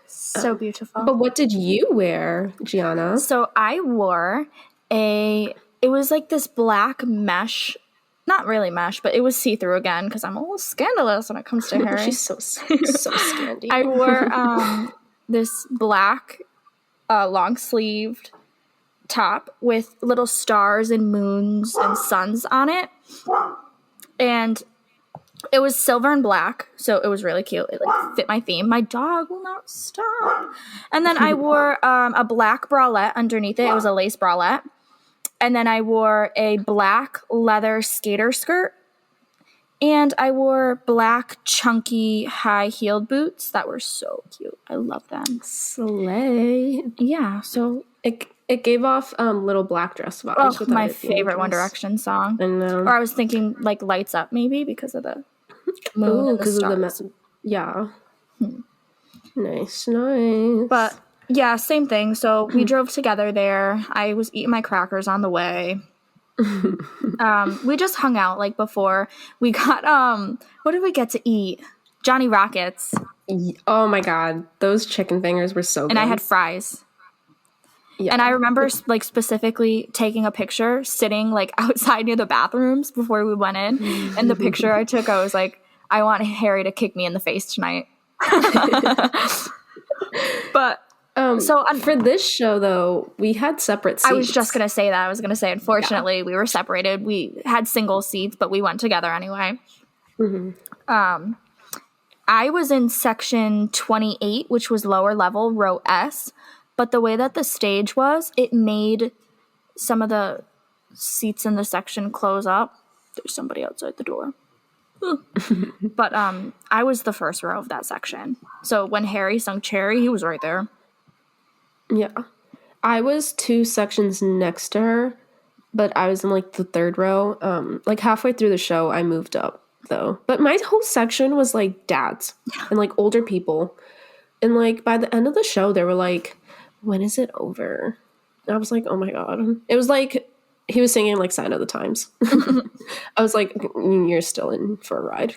So beautiful. But what did you wear, Gianna? So I wore it was like this black mesh, not really mesh, but it was see-through again because I'm a little scandalous when it comes to hair. She's so scandy. I wore this black long-sleeved top with little stars and moons and suns on it, and it was silver and black, so it was really cute. It like fit my theme. My dog will not stop. And then I wore a black bralette underneath it. It was a lace bralette, and then I wore a black leather skater skirt, and I wore black chunky high-heeled boots that were so cute. I love them. Slay. Yeah, so It gave off little black dress vibes. Oh, my favorite One Direction song. I know. Or I was thinking like Lights Up maybe because of the moon and the stars. Yeah. Nice. But yeah, same thing. So we drove together there. I was eating my crackers on the way. We just hung out like before. We got what did we get to eat? Johnny Rockets. Oh my God. Those chicken fingers were so good. And I had fries. Yeah. And I remember like specifically taking a picture sitting like outside near the bathrooms before we went in. And the picture I took, I was like, I want Harry to kick me in the face tonight. But For this show, though, we had separate seats. I was just going to say that. I was going to say, unfortunately, we were separated. We had single seats, but we went together anyway. I was in section 28, which was lower level, row S. But the way that the stage was, it made some of the seats in the section close up. There's somebody outside the door. But I was the first row of that section. So when Harry sung Cherry, he was right there. Yeah. I was 2 sections next to her, but I was in like the 3rd row. Like halfway through the show, I moved up though. But my whole section was like dads and like older people. And like by the end of the show, they were like, when is it over? And I was like, oh my God. It was like he was singing like Sign of the Times. I was like, you're still in for a ride.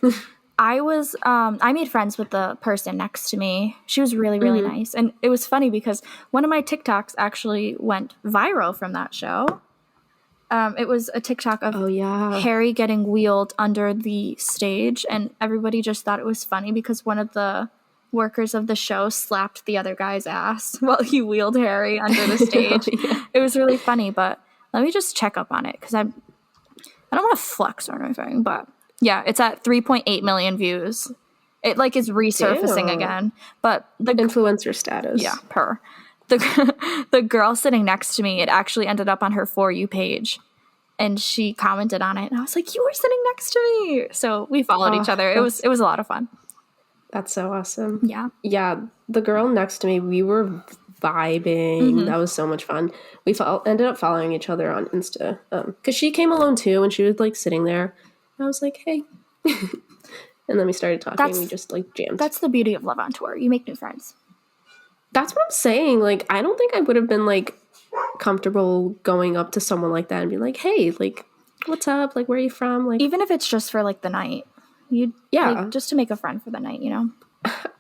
I made friends with the person next to me. She was really, really nice. And it was funny because one of my TikToks actually went viral from that show. It was a TikTok of Harry getting wheeled under the stage, and everybody just thought it was funny because one of the workers of the show slapped the other guy's ass while he wheeled Harry under the stage. It was really funny, but let me just check up on it because I don't want to flex or anything, but yeah, it's at 3.8 million views. It like is resurfacing again, but the influencer status. Yeah, the girl sitting next to me, it actually ended up on her For You page, and she commented on it, and I was like, "You were sitting next to me." So we followed each other. It was a lot of fun. That's so awesome. Yeah. The girl next to me, we were vibing. That was so much fun. We ended up following each other on Insta because she came alone too, and she was like sitting there. I was like, hey. And then we started talking. And we just like jammed. That's the beauty of Love on Tour. You make new friends. That's what I'm saying. Like, I don't think I would have been like comfortable going up to someone like that and be like, hey, like, what's up? Like, where are you from? Like, even if it's just for like the night. Like, just to make a friend for the night, you know?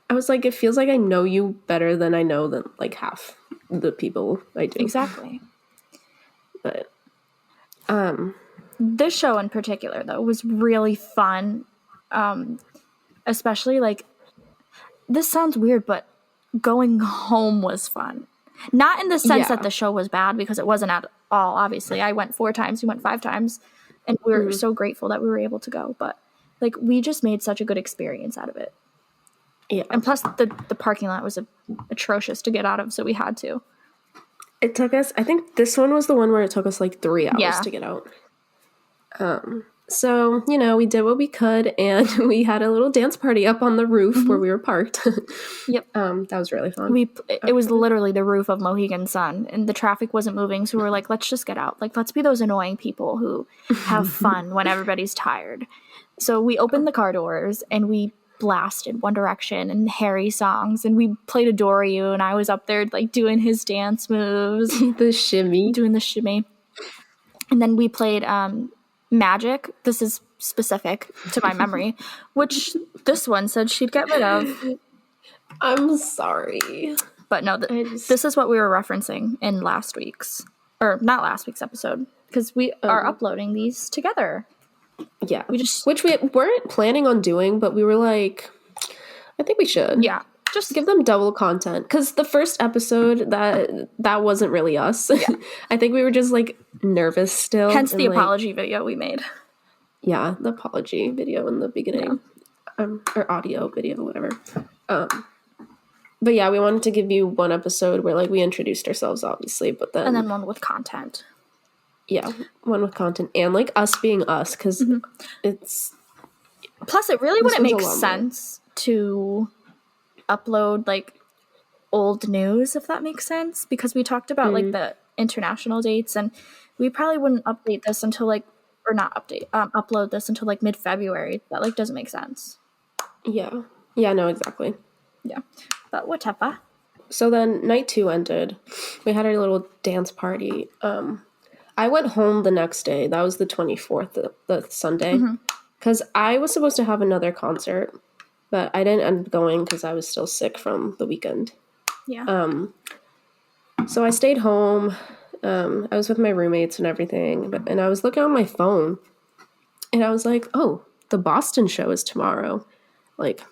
I was like, it feels like I know you better than I know than like half the people I do. Exactly. But, this show in particular, though, was really fun. Especially, like, this sounds weird, but going home was fun. Not in the sense that the show was bad, because it wasn't at all, obviously. I went 4 times, we went 5 times, and we were so grateful that we were able to go. But, like, we just made such a good experience out of it. Yeah. And plus, the parking lot was atrocious to get out of, so we had to. It took us, I think this one was the one where it took us like 3 hours to get out. So, you know, we did what we could, and we had a little dance party up on the roof where we were parked. Yep. That was really fun. It was literally the roof of Mohegan Sun, and the traffic wasn't moving, so we were like, let's just get out. Like, let's be those annoying people who have fun when everybody's tired. So we opened the car doors, and we blasted One Direction and Harry songs, and we played Adore You, and I was up there, like, doing his dance moves. The shimmy. Doing the shimmy. And then we played Magic. This is specific to my memory, which this one said she'd get rid of. I'm sorry. But no, this is what we were referencing in last week's, or not last week's episode, because we are uploading these together. Yeah. Which we weren't planning on doing, but we were like, I think we should. Yeah. Just give them double content, because the first episode that wasn't really us. Yeah. I think we were just like nervous still. Hence the apology video we made. Yeah, the apology video in the beginning, or audio video, whatever. But yeah, we wanted to give you one episode where like we introduced ourselves, obviously, but then one with content. Yeah, one with content and like us being us, because it's. Plus, it really wouldn't make sense to upload like old news, if that makes sense, because we talked about like the international dates, and we probably wouldn't update this until like, or not upload this until like mid-February. That like doesn't make sense. Yeah, no, exactly. Yeah, but whatever. So then night 2 ended. We had our little dance party. I went home the next day. That was the 24th, the Sunday, because I was supposed to have another concert, but I didn't end up going because I was still sick from the weekend. Yeah. So I stayed home. I was with my roommates and everything, and I was looking on my phone, and I was like, oh, the Boston show is tomorrow. Like,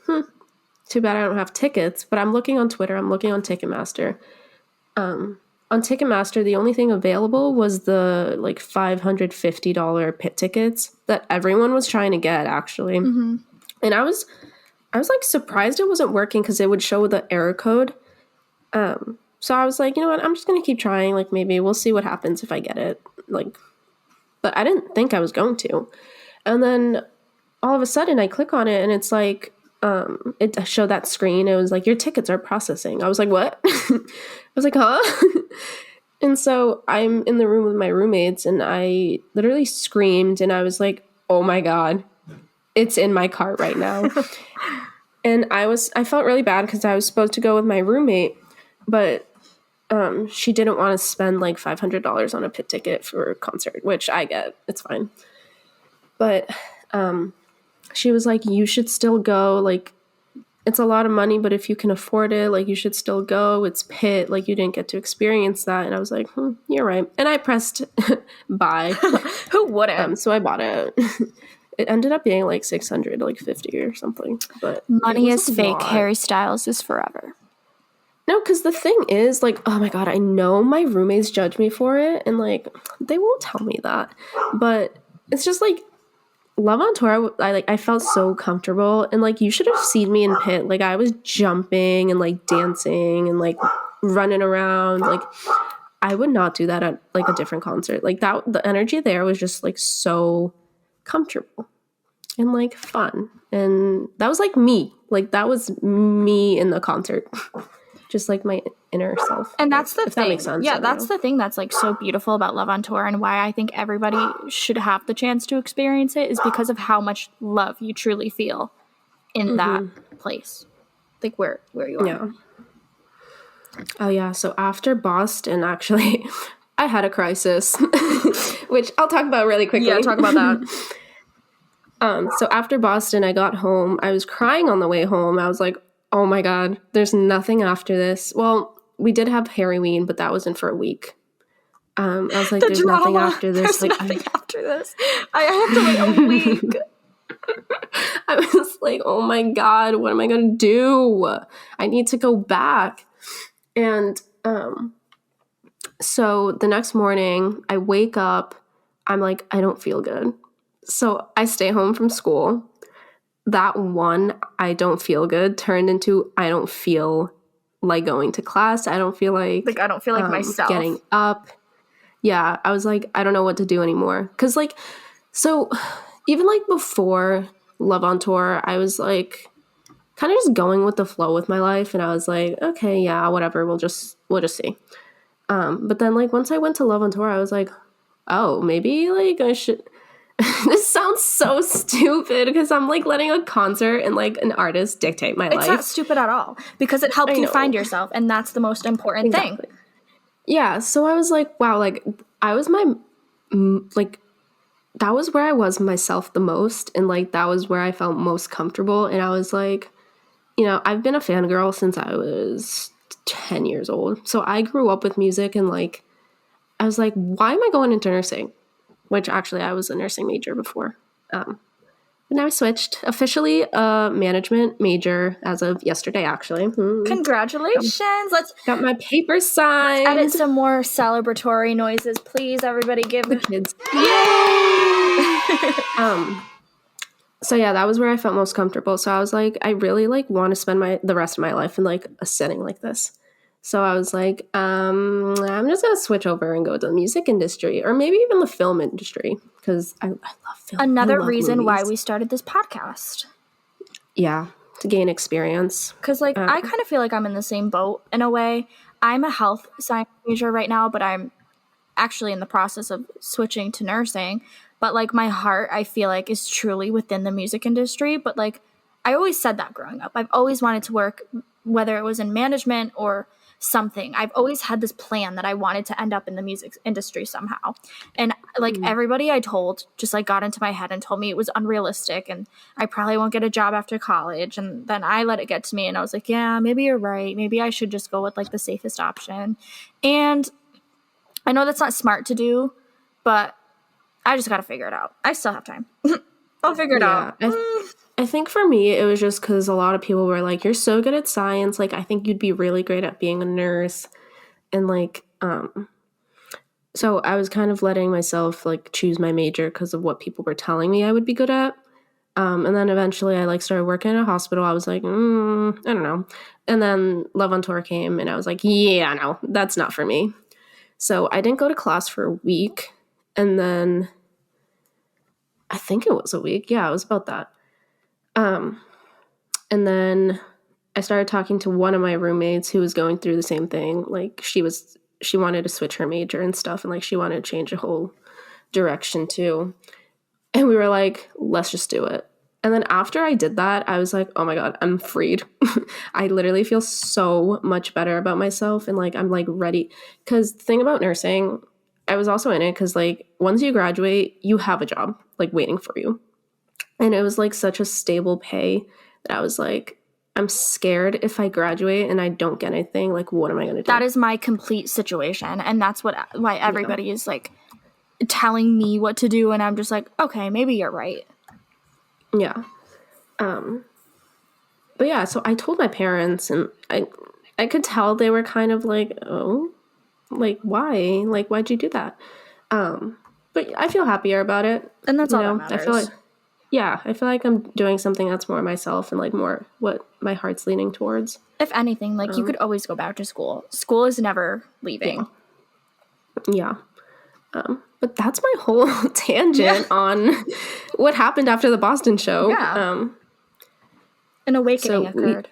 too bad I don't have tickets, but I'm looking on Twitter. I'm looking on Ticketmaster. On Ticketmaster, the only thing available was the like $550 pit tickets that everyone was trying to get, actually. Mm-hmm. And I was like surprised it wasn't working because it would show the error code. So I was like, you know what, I'm just gonna keep trying. Like, maybe we'll see what happens if I get it. Like, but I didn't think I was going to. And then all of a sudden I click on it and it's like, it showed that screen. It was like, your tickets are processing. I was like, what? I was like, huh? And so I'm in the room with my roommates and I literally screamed and I was like, oh my God, it's in my cart right now. And I felt really bad because I was supposed to go with my roommate, but she didn't want to spend like $500 on a pit ticket for a concert, which I get. It's fine. But she was like, you should still go. Like, it's a lot of money, but if you can afford it, like, you should still go. It's pit. Like, you didn't get to experience that. And I was like, you're right. And I pressed buy. Who wouldn't? So I bought it. It ended up being like $600, like $50 or something. But money is fake. Harry Styles is forever. No, because the thing is, like, oh my God, I know my roommates judge me for it, and like, they won't tell me that. But it's just like, Love on Tour, I felt so comfortable, and like, you should have seen me in pit. Like, I was jumping and like dancing and like running around. Like, I would not do that at like a different concert. Like, that, the energy there was just like so comfortable and like fun, and that was like me. Like, that was me in the concert. Just like my inner self. And that's the thing. That makes sense. Yeah, that's the thing that's like so beautiful about Love on Tour and why I think everybody should have the chance to experience it is because of how much love you truly feel in that place. Like where you are. Yeah. Oh yeah. So after Boston, actually, I had a crisis, which I'll talk about really quickly. Yeah, talk about that. So after Boston, I got home. I was crying on the way home. I was like, oh my God, there's nothing after this. Well, we did have Harryween, but that wasn't for a week. I was like, there's nothing after this. There's like, nothing after this. I have to wait a week. I was like, oh my God, what am I going to do? I need to go back. And so the next morning, I wake up. I'm like, I don't feel good. So I stay home from school. That one, I don't feel good, turned into I don't feel like going to class. I don't feel like I don't feel like myself. Getting up. Yeah, I was like, I don't know what to do anymore. Because like, so even like before Love on Tour, I was like kind of just going with the flow with my life. And I was like, okay, yeah, whatever. We'll just see. But then like once I went to Love on Tour, I was like, oh, maybe like I should... This sounds so stupid because I'm like letting a concert and like an artist dictate my life. It's not stupid at all because it helped you find yourself, and that's the most important thing. Yeah, so I was like, wow, like I was like that was where I was myself the most, and like that was where I felt most comfortable. And I was like, you know, I've been a fangirl since I was 10 years old, so I grew up with music, and like I was like, why am I going into nursing? Which actually I was a nursing major before. But now I switched. Officially a management major as of yesterday, actually. Congratulations. Let's got my paper signed. Edit some more celebratory noises, please. Everybody give the kids. Yay! So yeah, that was where I felt most comfortable. So I was like, I really like want to spend the rest of my life in like a setting like this. So I was like, I'm just going to switch over and go to the music industry or maybe even the film industry because I love film. Another reason why we started this podcast. Yeah, to gain experience. Because like I kind of feel like I'm in the same boat in a way. I'm a health science major right now, but I'm actually in the process of switching to nursing. But like my heart, I feel like, is truly within the music industry. But like I always said that growing up. I've always wanted to work, whether it was in management or something. I've always had this plan that I wanted to end up in the music industry somehow. And like everybody I told just like got into my head and told me it was unrealistic and I probably won't get a job after college. And then I let it get to me and I was like, yeah, maybe you're right. Maybe I should just go with like the safest option. And I know that's not smart to do, but I just got to figure it out. I still have time. I'll figure it out. I think for me, it was just because a lot of people were like, you're so good at science. Like, I think you'd be really great at being a nurse. And like, so I was kind of letting myself like choose my major because of what people were telling me I would be good at. And then eventually I like started working in a hospital. I was like, I don't know. And then Love on Tour came and I was like, yeah, no, that's not for me. So I didn't go to class for a week. And then I think it was a week. Yeah, it was about that. And then I started talking to one of my roommates who was going through the same thing. Like she wanted to switch her major and stuff. And like she wanted to change the whole direction too. And we were like, let's just do it. And then after I did that, I was like, oh my God, I'm freed. I literally feel so much better about myself. And like, I'm like ready. Because the thing about nursing, I was also in it because like once you graduate, you have a job like waiting for you. And it was like such a stable pay that I was like, I'm scared if I graduate and I don't get anything, like what am I going to do? That is my complete situation. And that's why everybody is like telling me what to do. And I'm just like, okay, maybe you're right. Yeah. But yeah, so I told my parents and I could tell they were kind of like, oh, like why? Like why'd you do that? But I feel happier about it. And that's all that matters. I feel like I'm doing something that's more myself and like more what my heart's leaning towards. If anything, like you could always go back to school. School is never leaving. Yeah. But that's my whole tangent on what happened after the Boston show. Yeah. An awakening occurred.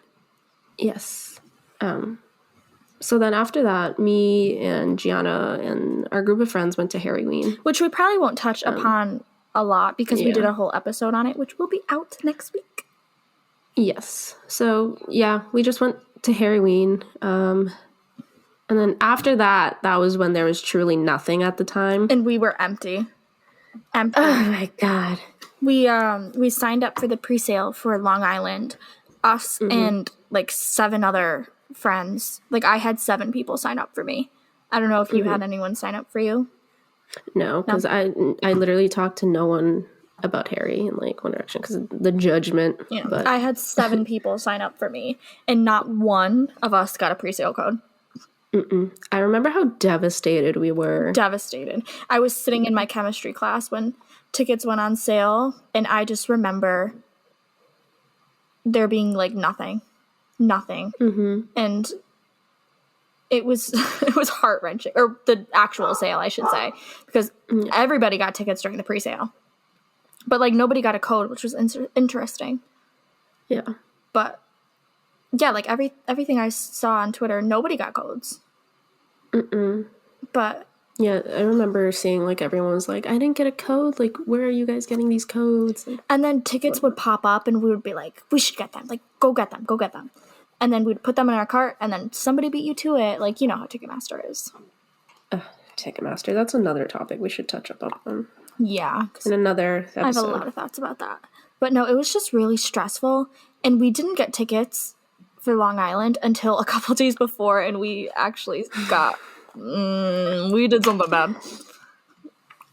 Yes. So then after that, me and Gianna and our group of friends went to Halloween. Which we probably won't touch upon a lot because we did a whole episode on it, which will be out next week. Yes. So, yeah, we just went to Halloween. And then after that, that was when there was truly nothing at the time. And we were empty. Oh my God. We signed up for the pre-sale for Long Island. Us and like 7 other friends. Like I had 7 people sign up for me. I don't know if you had anyone sign up for you. No, because I literally talked to no one about Harry in like One Direction because of the judgment. Yeah. But I had 7 people sign up for me, and not one of us got a pre-sale code. I remember how devastated we were. Devastated. I was sitting in my chemistry class when tickets went on sale, and I just remember there being like nothing. And it was heart-wrenching, or the actual sale, I should say, because everybody got tickets during the pre-sale, but like nobody got a code, which was interesting. Yeah. But yeah, like everything I saw on Twitter, nobody got codes. But yeah, I remember seeing like everyone was like, I didn't get a code. Like, where are you guys getting these codes? And then tickets would pop up and we would be like, we should get them. Like, go get them. And then we'd put them in our cart and then somebody beat you to it. Like, you know how Ticketmaster is. Ticketmaster. That's another topic we should touch up on. Yeah. In another episode. I have a lot of thoughts about that. But no, it was just really stressful. And we didn't get tickets for Long Island until a couple days before, and we actually got we did something bad.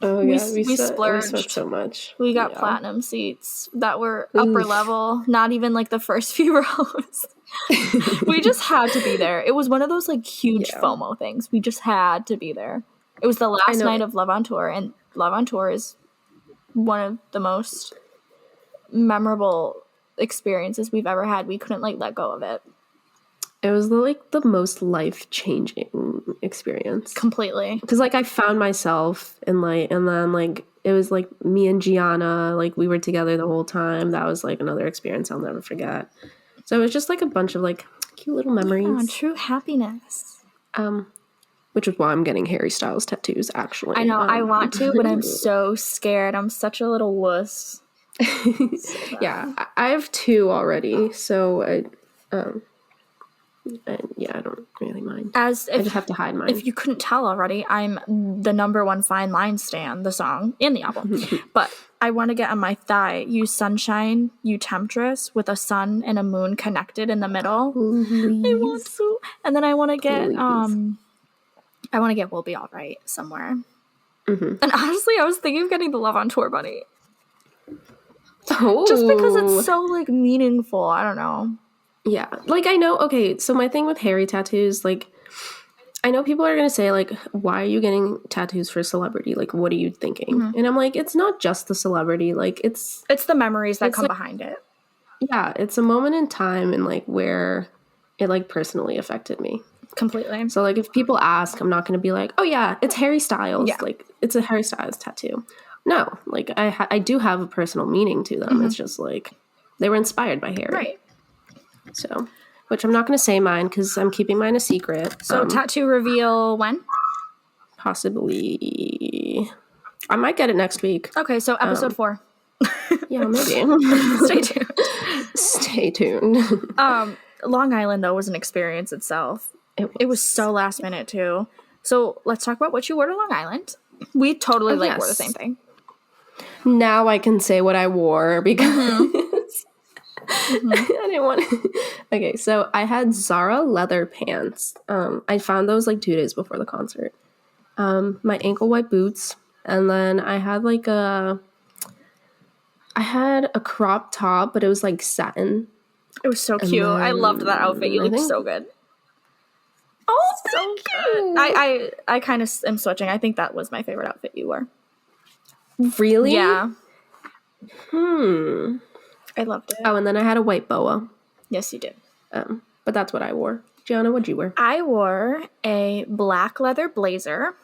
Oh yeah, we splurged. We spent so much. We got platinum seats that were upper level, not even like the first few rows. We just had to be there. It was one of those like huge FOMO things. We just had to be there. It was the last night of Love on Tour, and Love on Tour is one of the most memorable experiences we've ever had. We couldn't like let go of it. It was like the most life-changing experience. Completely. Because like I found myself and then like it was like me and Gianna, like we were together the whole time. That was like another experience I'll never forget. So it was just like a bunch of like cute little memories. Yeah, true happiness. Which is why I'm getting Harry Styles tattoos, actually. I know, I want to, but I'm so scared. I'm such a little wuss. Yeah, I have 2 already, so I don't really mind. I just have to hide mine. If you couldn't tell already, I'm the #1 Fine Line stan, the song and the album. But I want to get on my thigh, you sunshine, you temptress, with a sun and a moon connected in the middle. Please. I want to. And then I want to get We'll Be Alright somewhere. And honestly, I was thinking of getting the Love on Tour bunny. Oh. Just because it's so, like, meaningful. I don't know. Yeah. Like, I know, okay, so my thing with hairy tattoos, like, I know people are going to say, like, why are you getting tattoos for celebrity? Like, what are you thinking? And I'm like, it's not just the celebrity. Like, it's the memories that come like, behind it. Yeah, it's a moment in time and, like, where it, like, personally affected me. Completely. So, like, if people ask, I'm not going to be like, oh, yeah, it's Harry Styles. Yeah. Like, it's a Harry Styles tattoo. No, like, I do have a personal meaning to them. It's just, like, they were inspired by Harry. Right. So, which I'm not going to say mine because I'm keeping mine a secret. So, tattoo reveal when? Possibly. I might get it next week. Okay, so episode 4. Yeah, maybe. Stay tuned. Stay tuned. Long Island, though, was an experience itself. It was so last minute, too. So, let's talk about what you wore to Long Island. We totally, wore the same thing. Now I can say what I wore because I didn't want to. Okay, so I had Zara leather pants. I found those like 2 days before the concert. My ankle white boots, and then I had a crop top, but it was like satin. It was so cute. I loved that outfit. You looked so good. Oh, so good. I kind of am switching. I think that was my favorite outfit you wore. Really? Yeah. I loved it. Oh, and then I had a white boa. Yes, you did. But that's what I wore. Gianna, what'd you wear? I wore a black leather blazer.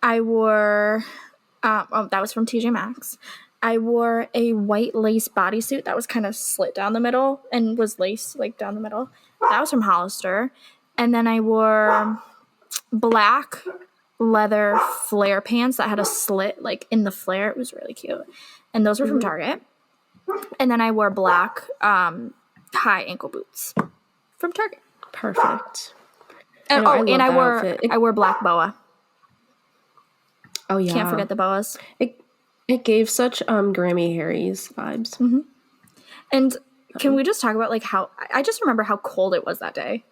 I wore, that was from TJ Maxx. I wore a white lace bodysuit that was kind of slit down the middle and was laced like down the middle. That was from Hollister. And then I wore black leather flare pants that had a slit like in the flare. It was really cute. And those were from Target. And then I wore black high ankle boots from Target. Perfect. And I wore black boa. Oh yeah. Can't forget the boas. It gave such Grammy Harry's vibes. Mm-hmm. And can we just talk about like how I just remember how cold it was that day.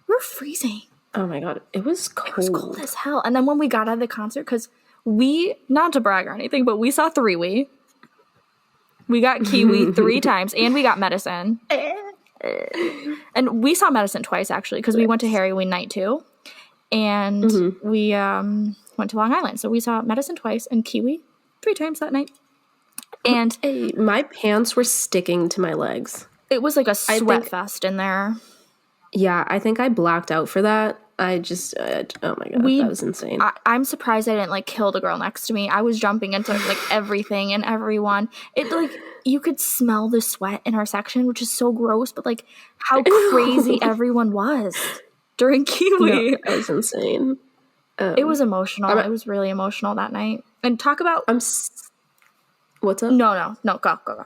We were freezing. Oh my god, it was cold. It was cold as hell. And then when we got out of the concert, because we, not to brag or anything, but we saw 3-Wee. We got Kiwi 3 times, and we got Medicine. And we saw Medicine twice, actually, because we went to Harryween night 2. And we went to Long Island. So we saw Medicine twice and Kiwi 3 times that night. And my pants were sticking to my legs. It was like a sweat fest in there. Yeah, I think I blacked out for that. I just, oh my god, that was insane. I'm surprised I didn't, like, kill the girl next to me. I was jumping into, like, everything and everyone. It, like, you could smell the sweat in our section, which is so gross, but, like, how crazy everyone was during Kiwi. No, that was insane. It was emotional. It was really emotional that night. And talk about... What's up? No, go.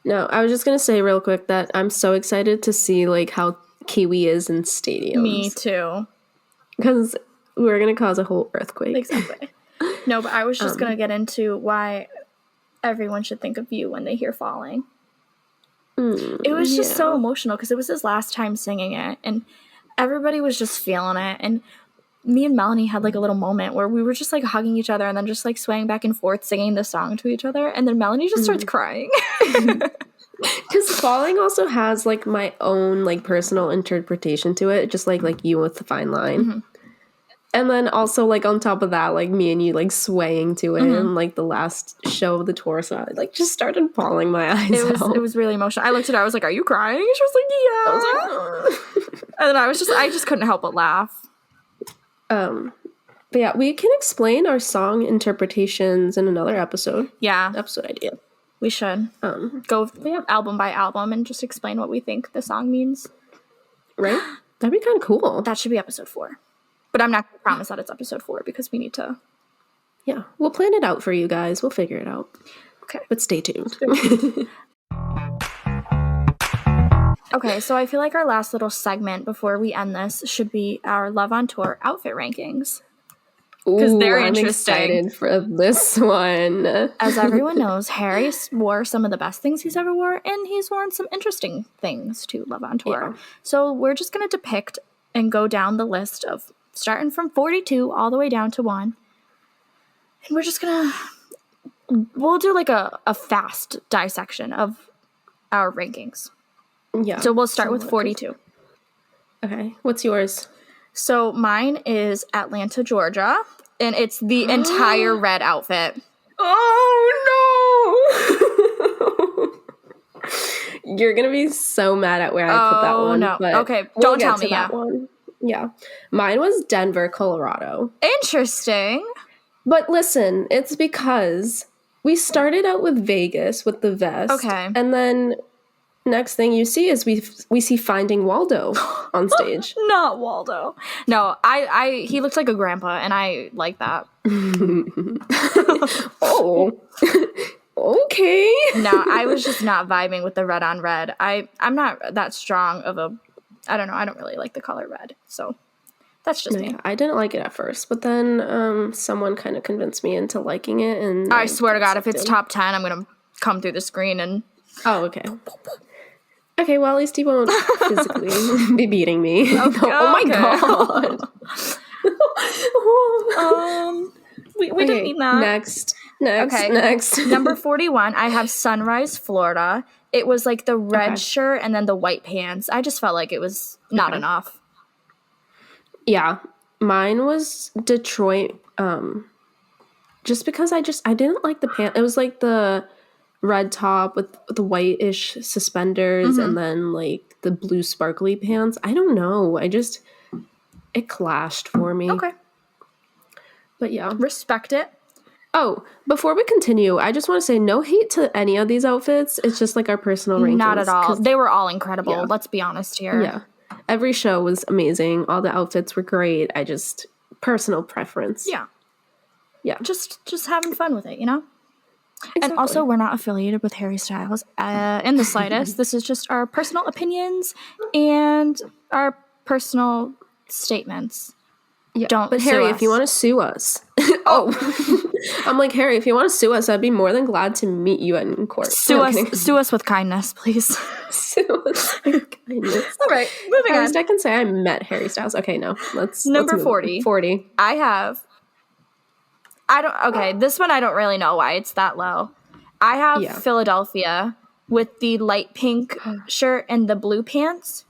No, I was just going to say real quick that I'm so excited to see, like, how Kiwi is in stadiums. Me too. Because we're going to cause a whole earthquake. Exactly. No, but I was just going to get into why everyone should think of you when they hear Falling. It was just so emotional because it was his last time singing it. And everybody was just feeling it. And me and Melanie had like a little moment where we were just like hugging each other and then just like swaying back and forth singing the song to each other. And then Melanie just starts crying. Because Falling also has like my own like personal interpretation to it, just like You with the Fine Line. And then also like on top of that, like me and you like swaying to it and like the last show of the tour, so I like just started bawling my eyes out. It was really emotional. I looked at her, I was like, "Are you crying?" And she was like, "Yeah." I was like, and then I just couldn't help but laugh. But yeah, we can explain our song interpretations in another episode. Yeah. Episode idea. We should go album by album and just explain what we think the song means. Right? That'd be kind of cool. That should be episode 4. But I'm not going to promise that it's episode 4 because we need to... Yeah, we'll plan it out for you guys. We'll figure it out. Okay. But stay tuned. Okay, so I feel like our last little segment before we end this should be our Love on Tour outfit rankings. Because they're interesting. I'm excited for this one. As everyone knows, Harry wore some of the best things he's ever wore, and he's worn some interesting things to Love on Tour. Yeah. So we're just going to depict and go down the list of starting from 42 all the way down to 1. And we're just going to we'll do like a fast dissection of our rankings. Yeah. So we'll start with 42. Okay. What's yours? So mine is Atlanta, Georgia, and it's the entire red outfit. Oh, no! You're going to be so mad at where I put that one. No. But okay, we'll don't tell me, that one. Yeah. Mine was Denver, Colorado. Interesting. But listen, it's because we started out with Vegas with the vest. Okay. And then next thing you see is we see Finding Waldo on stage. Not Waldo. No, he looks like a grandpa, and I like that. Oh. Okay. No, I was just not vibing with the red on red. I'm not that strong of a, I don't know, I don't really like the color red. So that's just me. Yeah, I didn't like it at first, but then someone kind of convinced me into liking it, and I swear to God, if it's top 10, I'm going to come through the screen and... Oh, okay. Okay, well, at least he won't physically be beating me. Oh my God. We didn't need that. Next. Number 41, I have Sunrise, Florida. It was like the red shirt and then the white pants. I just felt like it was not enough. Yeah, mine was Detroit. Just because I didn't like the pants. It was like the red top with the whitish suspenders and then like the blue sparkly pants. I don't know. It clashed for me. Okay. But yeah. Respect it. Oh, before we continue, I just want to say no hate to any of these outfits. It's just like our personal rankings. Not at all. They were all incredible. Yeah. Let's be honest here. Yeah. Every show was amazing. All the outfits were great. Personal preference. Yeah. Yeah. Just having fun with it, you know? Exactly. And also, we're not affiliated with Harry Styles in the slightest. This is just our personal opinions and our personal statements. Yeah. Don't But sue Harry, us. if you want to sue us. I'm like, Harry, if you want to sue us, I'd be more than glad to meet you in court. Sue us with kindness, please. Sue us with kindness. All right, moving At on. least I can say I met Harry Styles. Okay, no. Let's Number move 40. 40. This one I don't really know why it's that low. I have Philadelphia with the light pink shirt and the blue pants.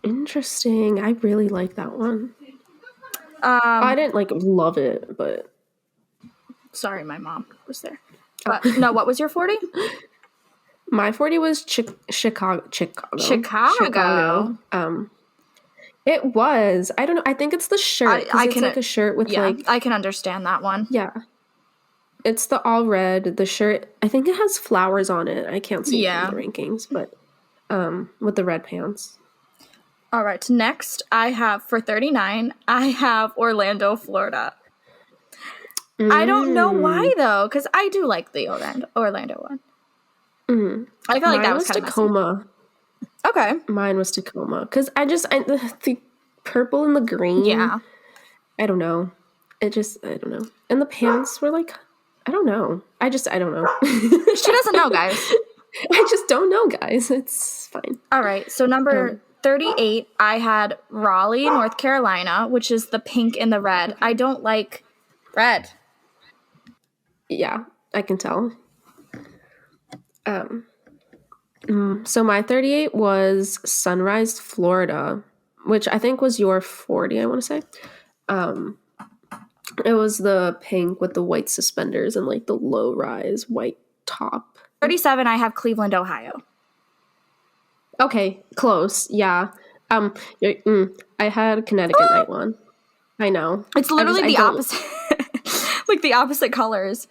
Interesting. I really like that one. I didn't love it, but sorry, my mom was there. But no, what was your 40? My 40 was Chicago. It was. I don't know. I think it's the shirt. It's like a shirt with I can understand that one. Yeah. It's the all red. The shirt. I think it has flowers on it. I can't see it in the rankings, but with the red pants. All right, next I have, for 39, I have Orlando, Florida. I don't know why, though, because I do like the Orlando one. I feel like that was kind of Tacoma. Okay. Mine was Tacoma, because the purple and the green. Yeah. I don't know. I don't know. And the pants were like, I don't know. I don't know. She doesn't know, guys. I just don't know, guys. It's fine. All right, so number 38, I had Raleigh, North Carolina, which is the pink and the red. I don't like red. Yeah, I can tell. So my 38 was Sunrise, Florida, which I think was your 40, I want to say. It was the pink with the white suspenders and like the low-rise white top. 37, I have Cleveland, Ohio. Okay, close. Yeah. I had Connecticut night one. I know. It's literally the opposite. Like the opposite colors.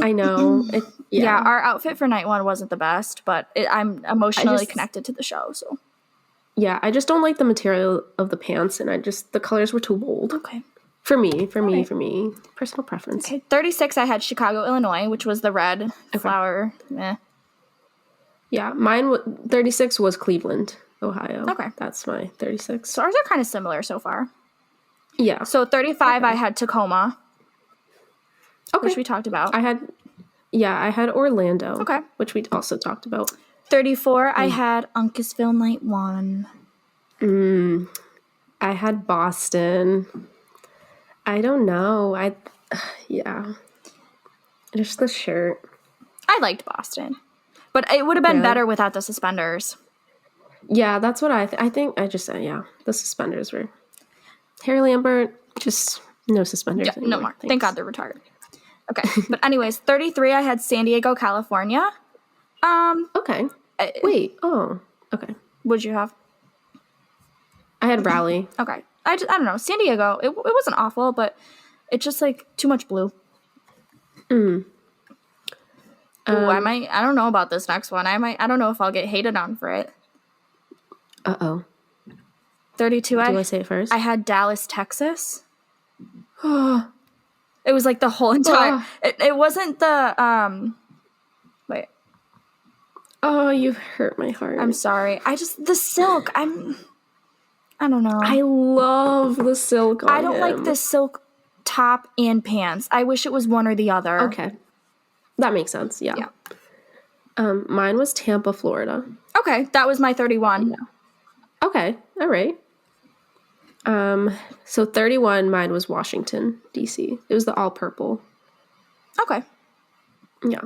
I know. Yeah, our outfit for night one wasn't the best, but I'm emotionally connected to the show, so. Yeah, I just don't like the material of the pants, and the colors were too bold. Okay. For me. Personal preference. Okay, 36, I had Chicago, Illinois, which was the red flower. Meh. Yeah, 36 was Cleveland, Ohio. Okay. That's my 36. So ours are kind of similar so far. Yeah. So 35, I had Tacoma, which we talked about. I had Orlando. Okay. Which we also talked about. 34, I had Uncasville night one. I had Boston. I don't know. Just the shirt. I liked Boston. But it would have been Really? better without the suspenders. Yeah, that's what I think. I just said, yeah, the suspenders were. Harry Lambert, just no suspenders Yeah, anymore. no more. Thanks. Thank God they're retired. Okay. But anyways, 33, I had San Diego, California. Okay. Wait. Oh, okay. What'd you have? I had Raleigh. Okay. I don't know. San Diego, it wasn't awful, but it's just like too much blue. Ooh, I don't know about this next one. I don't know if I'll get hated on for it. 32, Do I say it first? I had Dallas, Texas. It was like the whole entire, it wasn't the, wait. Oh, you've hurt my heart. I'm sorry. The silk, I don't know. I love the silk on I don't him. like the silk top and pants. I wish it was one or the other. Okay. That makes sense, yeah. Mine was Tampa, Florida. Okay, that was my 31. Yeah. Okay, all right. So 31, mine was Washington, D.C. It was the all purple. Okay. Yeah.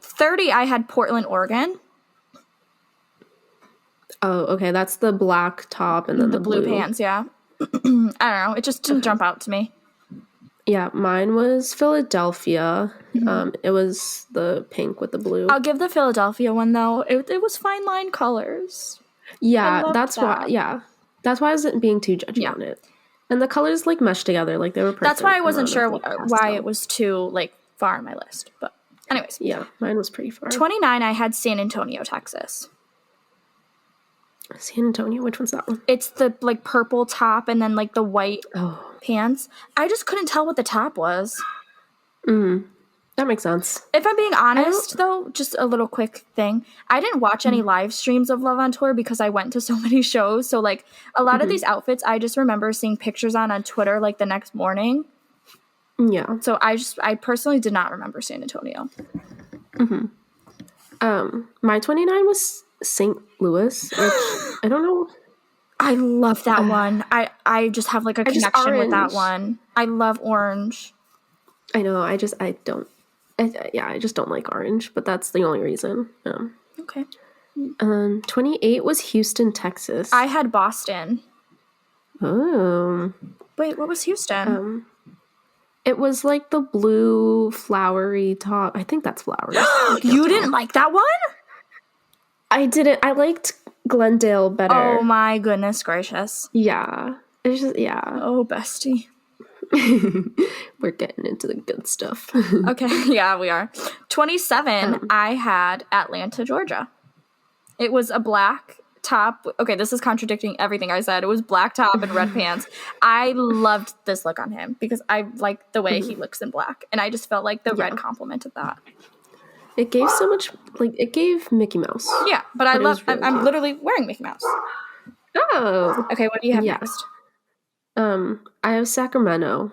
30, I had Portland, Oregon. Oh, okay, that's the black top and then the blue pants, yeah. I don't know. It just didn't jump out to me. Yeah, mine was Philadelphia. It was the pink with the blue. I'll give the Philadelphia one, though. It was fine line colors. Yeah, that's that. why. Yeah, that's why I wasn't being too judgy on it. And the colors like meshed together, like they were perfect. That's why I wasn't sure like, why it was too like far on my list. But anyways, yeah, mine was pretty far. 29, I had San Antonio, Texas. San Antonio, which one's that one? It's the like purple top and then like the white pants. I just couldn't tell what the top was. That makes sense. If I'm being honest, though, just a little quick thing. I didn't watch any live streams of Love on Tour because I went to so many shows. So, like, a lot of these outfits, I just remember seeing pictures on Twitter, like, the next morning. Yeah. So, I personally did not remember San Antonio. My 29 was St. Louis, which I don't know. I love that one. I just have, like, a connection with that orange. one. I love orange. I know. I just don't like orange, but that's the only reason. Okay. 28 was Houston, Texas. I had Boston. Oh. Wait, what was Houston? It was like the blue flowery top. I think that's flowers. You didn't like that one? I didn't. I liked Glendale better. Oh my goodness gracious. Yeah. It's just, yeah. Oh, bestie. We're getting into the good stuff. Okay, yeah, we are. 27, I had Atlanta, Georgia. It was a black top. Okay, this is contradicting everything I said. It was black top and red pants. I loved this look on him because I like the way he looks in black. And I just felt like the red complemented that. It gave so much, like, it gave Mickey Mouse. Yeah, but I love, really I'm literally wearing Mickey Mouse. Oh. Okay, what do you have next? I have Sacramento,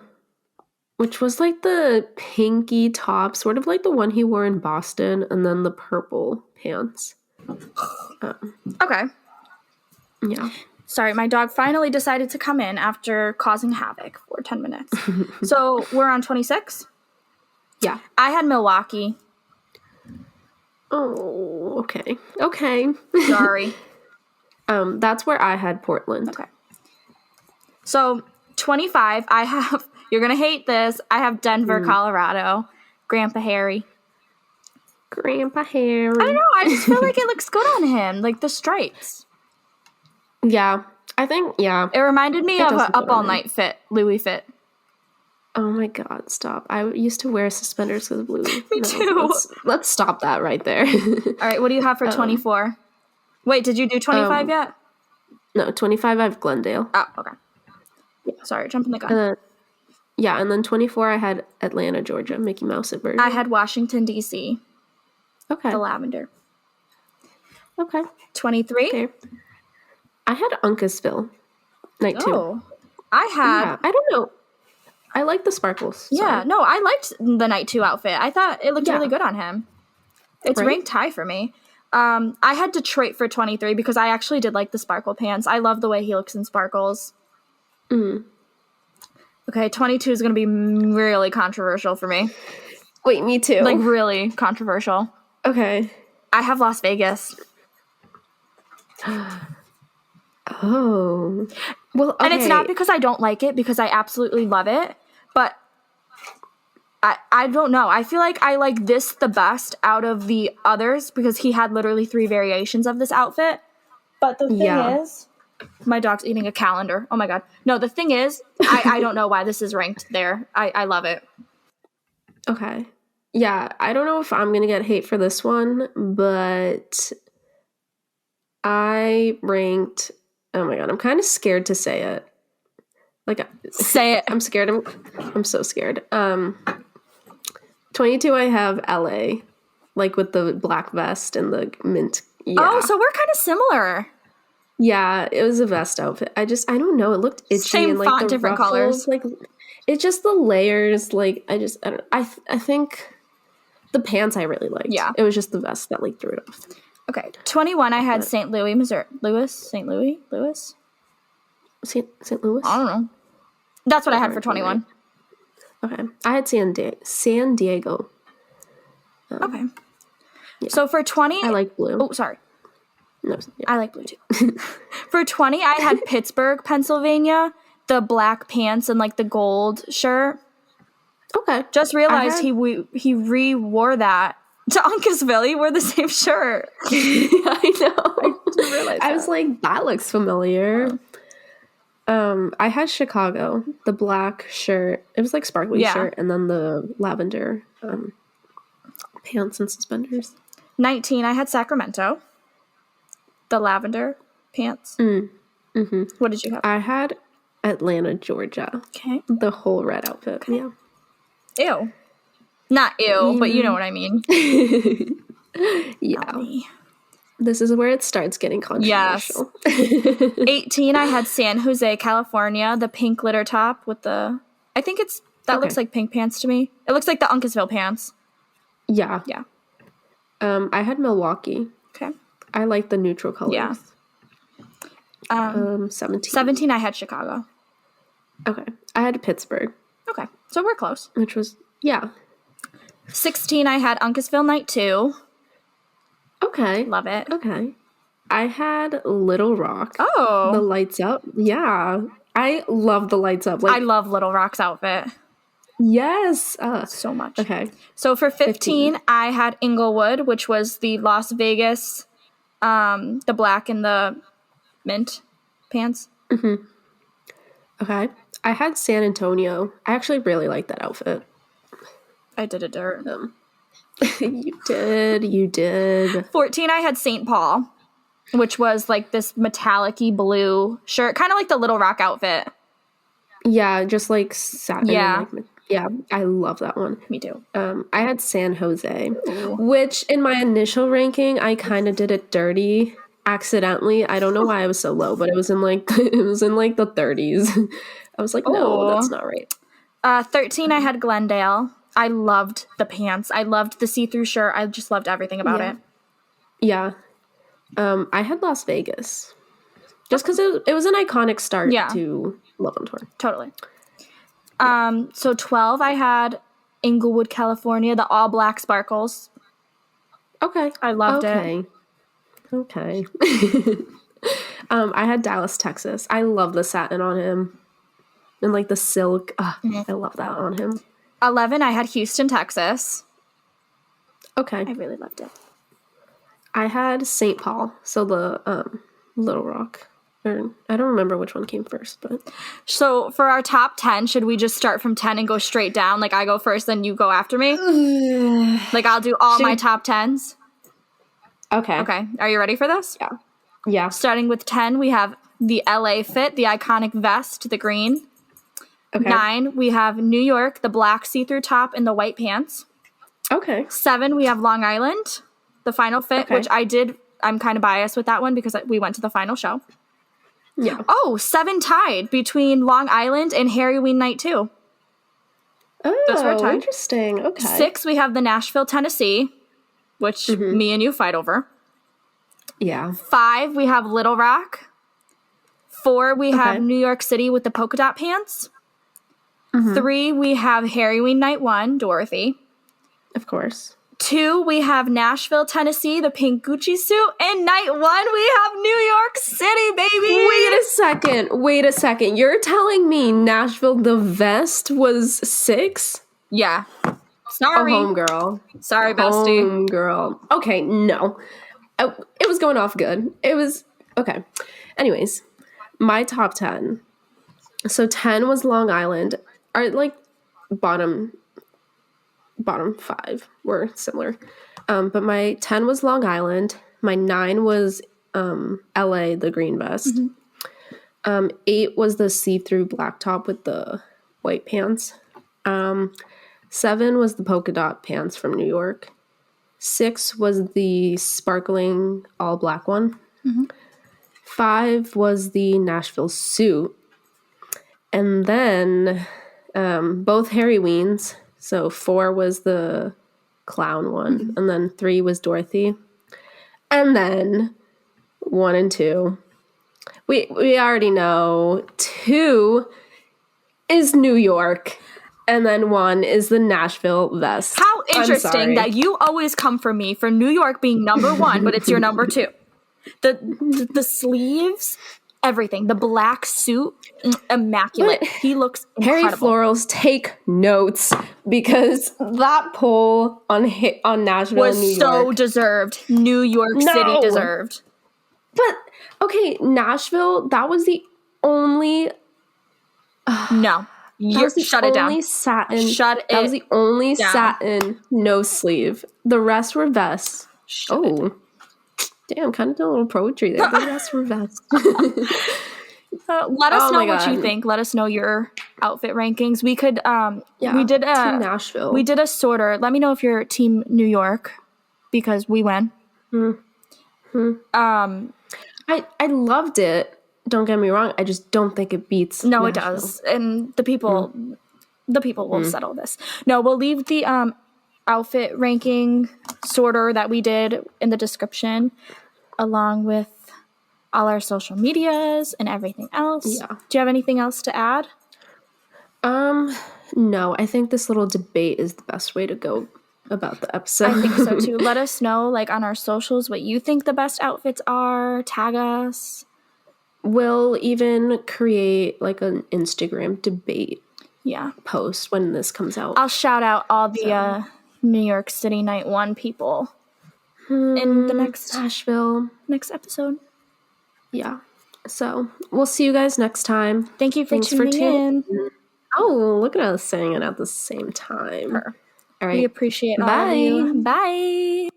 which was like the pinky top, sort of like the one he wore in Boston, and then the purple pants. Okay. Yeah. Sorry, my dog finally decided to come in after causing havoc for 10 minutes. So we're on 26? Yeah. I had Milwaukee. Oh, okay. Okay. Sorry. That's where I had Portland. Okay. So 25, I have, you're going to hate this, I have Denver, Colorado. Grandpa Harry. Grandpa Harry. I don't know, I just feel like it looks good on him, like the stripes. Yeah, I think, yeah. It reminded me of does an look good Up All on him. Night fit, Louis fit. Oh my god, stop. I used to wear suspenders because of blue. Me too. Let's stop that right there. All right, what do you have for 24? Wait, did you do 25 yet? No, 25 I have Glendale. Oh, okay. Sorry, jumping the gun. Yeah, and then 24 I had Atlanta, Georgia, Mickey Mouse version. I had Washington, D.C. Okay. The lavender. Okay. 23? Okay. I had Uncasville, night 2. Oh. I had... Yeah, I don't know. I like the sparkles. Yeah, no, I liked the night 2 outfit. I thought it looked Yeah. really good on him. It's Right? ranked high for me. I had Detroit for 23 because I actually did like the sparkle pants. I love the way he looks in sparkles. Okay, 22 is going to be really controversial for me. Wait, me too. Like, really controversial. Okay. I have Las Vegas. Oh. Well, okay. And it's not because I don't like it, because I absolutely love it. But I don't know. I feel like I like this the best out of the others because he had literally 3 variations of this outfit. But the thing is, my dog's eating a calendar. Oh my god. No, the thing is, I don't know why this is ranked there. I love it. Okay. Yeah, I don't know if I'm going to get hate for this one, but I ranked, oh my god, I'm kind of scared to say it. Like, Say it. I'm scared. I'm so scared. 22, I have LA, like with the black vest and the mint. Yeah. Oh, so we're kind of similar. Yeah, it was a vest outfit. I don't know. It looked itchy. Same and like font, the different ruffles, colors. like it's just the layers. Like I don't. I think the pants I really liked. Yeah. It was just the vest that like threw it off. Okay, 21, I had St. Louis, Missouri. St. Louis? St. Louis. I don't know. That's what I had for 21. Okay, I had San Diego. Okay. Yeah. So for 20, I like blue. Oh, sorry. No, yeah. I like blue too. For 20, I had Pittsburgh, Pennsylvania, the black pants and like the gold shirt. Okay. Just realized he re-wore that to Uncasville. He wore the same shirt. I know. I didn't realize I was like, that looks familiar. I had Chicago, the black shirt. It was like sparkly shirt, and then the lavender pants and suspenders. 19, I had Sacramento, the lavender pants. Mm-hmm. What did you have? I had Atlanta, Georgia. Okay. The whole red outfit. Okay. Yeah. Ew. Not ew, but you know what I mean. Yeah. This is where it starts getting controversial. Yes. 18, I had San Jose, California, the pink glitter top with the... I think that looks like pink pants to me. It looks like the Uncasville pants. Yeah. Yeah. I had Milwaukee. Okay. I like the neutral colors. Yeah. 17. 17, I had Chicago. Okay. I had Pittsburgh. Okay. So we're close. Which was, yeah. 16, I had Uncasville Night 2. Okay. Love it. Okay. I had Little Rock. Oh. The lights up. Yeah. I love the lights up. Like, I love Little Rock's outfit. Yes. So much. Okay. So for 15, I had Inglewood, which was the Las Vegas, the black and the mint pants. Mm-hmm. Okay. I had San Antonio. I actually really like that outfit. I did a dirt. You did. 14, I had St. Paul, which was like this metallic-y blue shirt, kind of like the Little Rock outfit. Yeah, just like satin. Yeah. Yeah, I love that one. Me too. I had San Jose, which in my initial ranking, I kind of did it dirty accidentally. I don't know why I was so low, but it was in like the 30s. I was like, no, that's not right. 13, I had Glendale. I loved the pants. I loved the see-through shirt. I just loved everything about it. Yeah. I had Las Vegas. Just because it was an iconic start to Love on Tour. Totally. So 12, I had Inglewood, California, the all-black sparkles. Okay. I loved it. Okay. I had Dallas, Texas. I love the satin on him. And like the silk. I love that on him. 11, I had Houston, Texas. Okay. I really loved it. I had St. Paul, so the Little Rock. Or, I don't remember which one came first, but... So for our top 10, should we just start from 10 and go straight down? Like I go first, then you go after me? Like I'll do all my top 10s? Okay. Okay. Are you ready for this? Yeah. Yeah. Starting with 10, we have the LA fit, the iconic vest, the green. Okay. 9, we have New York, the black see-through top and the white pants. Okay. 7, we have Long Island, the final fit, which I'm kind of biased with that one because we went to the final show. Yeah. Oh, 7 tied between Long Island and Halloween Night 2. Oh, interesting. Okay. 6, we have the Nashville, Tennessee, which me and you fight over. Yeah. 5, we have Little Rock. 4, we have New York City with the polka dot pants. 3, we have Halloween Night 1, Dorothy. Of course. 2, we have Nashville, Tennessee, the pink Gucci suit. And night 1, we have New York City, baby. Wait a second. You're telling me Nashville, the vest was 6? Yeah. Sorry. Homegirl. Sorry, bestie. Homegirl. Okay, no. It was going off good. It was... Okay. Anyways, my top 10. So 10 was Long Island. Our, like, bottom 5 were similar. But my 10 was Long Island. My 9 was LA, the green vest. 8 was the see-through black top with the white pants. 7 was the polka dot pants from New York. 6 was the sparkling all black one. 5 was the Nashville suit. And then both Harry Weens. So 4 was the clown one. And then 3 was Dorothy. And then 1 and 2. We already know. 2 is New York. And then 1 is the Nashville vest. How interesting that you always come for me for New York being number 1, but it's your number 2. The sleeves, everything. The black suit, immaculate. He looks incredible. Harry Florals, take notes, because that poll on Nashville was and New so York deserved. New York City deserved. But okay, Nashville, that was the only. No. Shut it down. Satin. Shut it. That was the only down. satin, no sleeve. The rest were vests. Damn, kind of did a little poetry there. The rest were vests. Let us know what you think. Let us know your outfit rankings. We could we did Team Nashville. We did a sorter. Let me know if you're Team New York, because we win. I loved it. Don't get me wrong. I just don't think it beats. No, Nashville. it does. And the people will settle this. No, we'll leave the outfit ranking sorter that we did in the description, along with all our social medias and everything else. Yeah. Do you have anything else to add? No, I think this little debate is the best way to go about the episode. I think so too. Let us know, like, on our socials, what you think the best outfits are. Tag us. We'll even create like an Instagram debate post when this comes out. I'll shout out all the New York City Night 1 people in the next episode. Yeah. So we'll see you guys next time. Thanks for tuning in. Oh, look at us saying it at the same time. All right. We appreciate all of you. Bye.